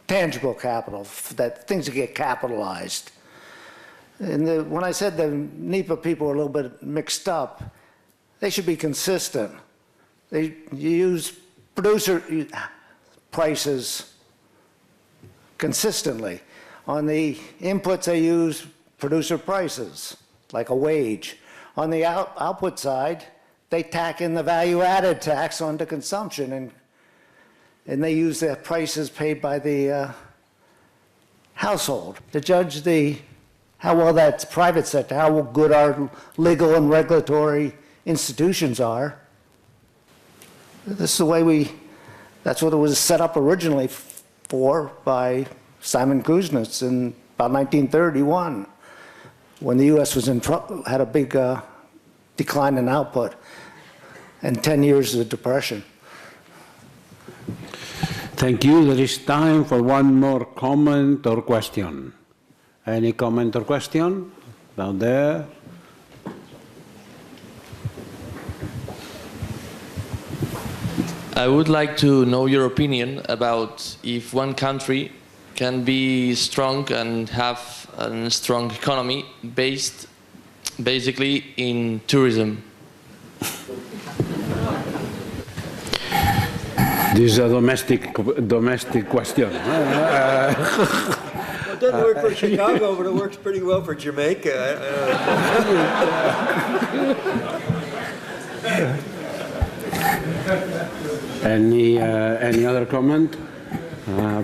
tangible capital, things that get capitalized. And when I said the NEPA people are a little bit mixed up, they should be consistent. You use producer prices consistently. On the inputs, they use producer prices, like a wage. On the output side, they tack in the value-added tax onto consumption, and they use the prices paid by the household to judge how well that private sector, how good our legal and regulatory institutions are. This is the way that's what it was set up originally for by Simon Kuznets in about 1931, when the U.S. was had a big decline in output and 10 years of depression. Thank you. There is time for one more comment or question. Any comment or question? Down there. I would like to know your opinion about if one country can be strong and have a strong economy based basically in tourism. This is a domestic question. It doesn't work for Chicago, but it works pretty well for Jamaica. Any other comment?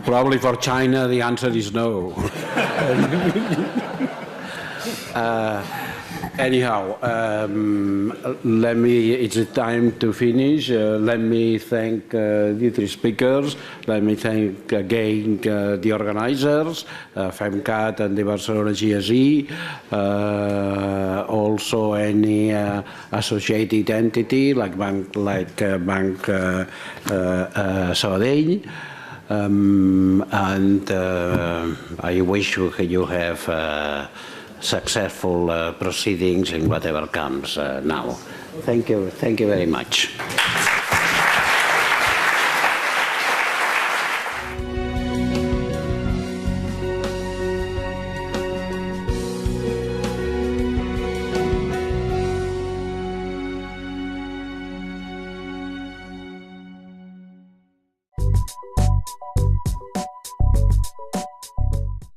Probably for China, the answer is no. Anyhow, it's time to finish. Let me thank the three speakers. Let me thank again the organizers, FemCat and the Barcelona GSE, also any associated entity like Banc Sabadell. And I wish you have successful proceedings in whatever comes now. Thank you very much.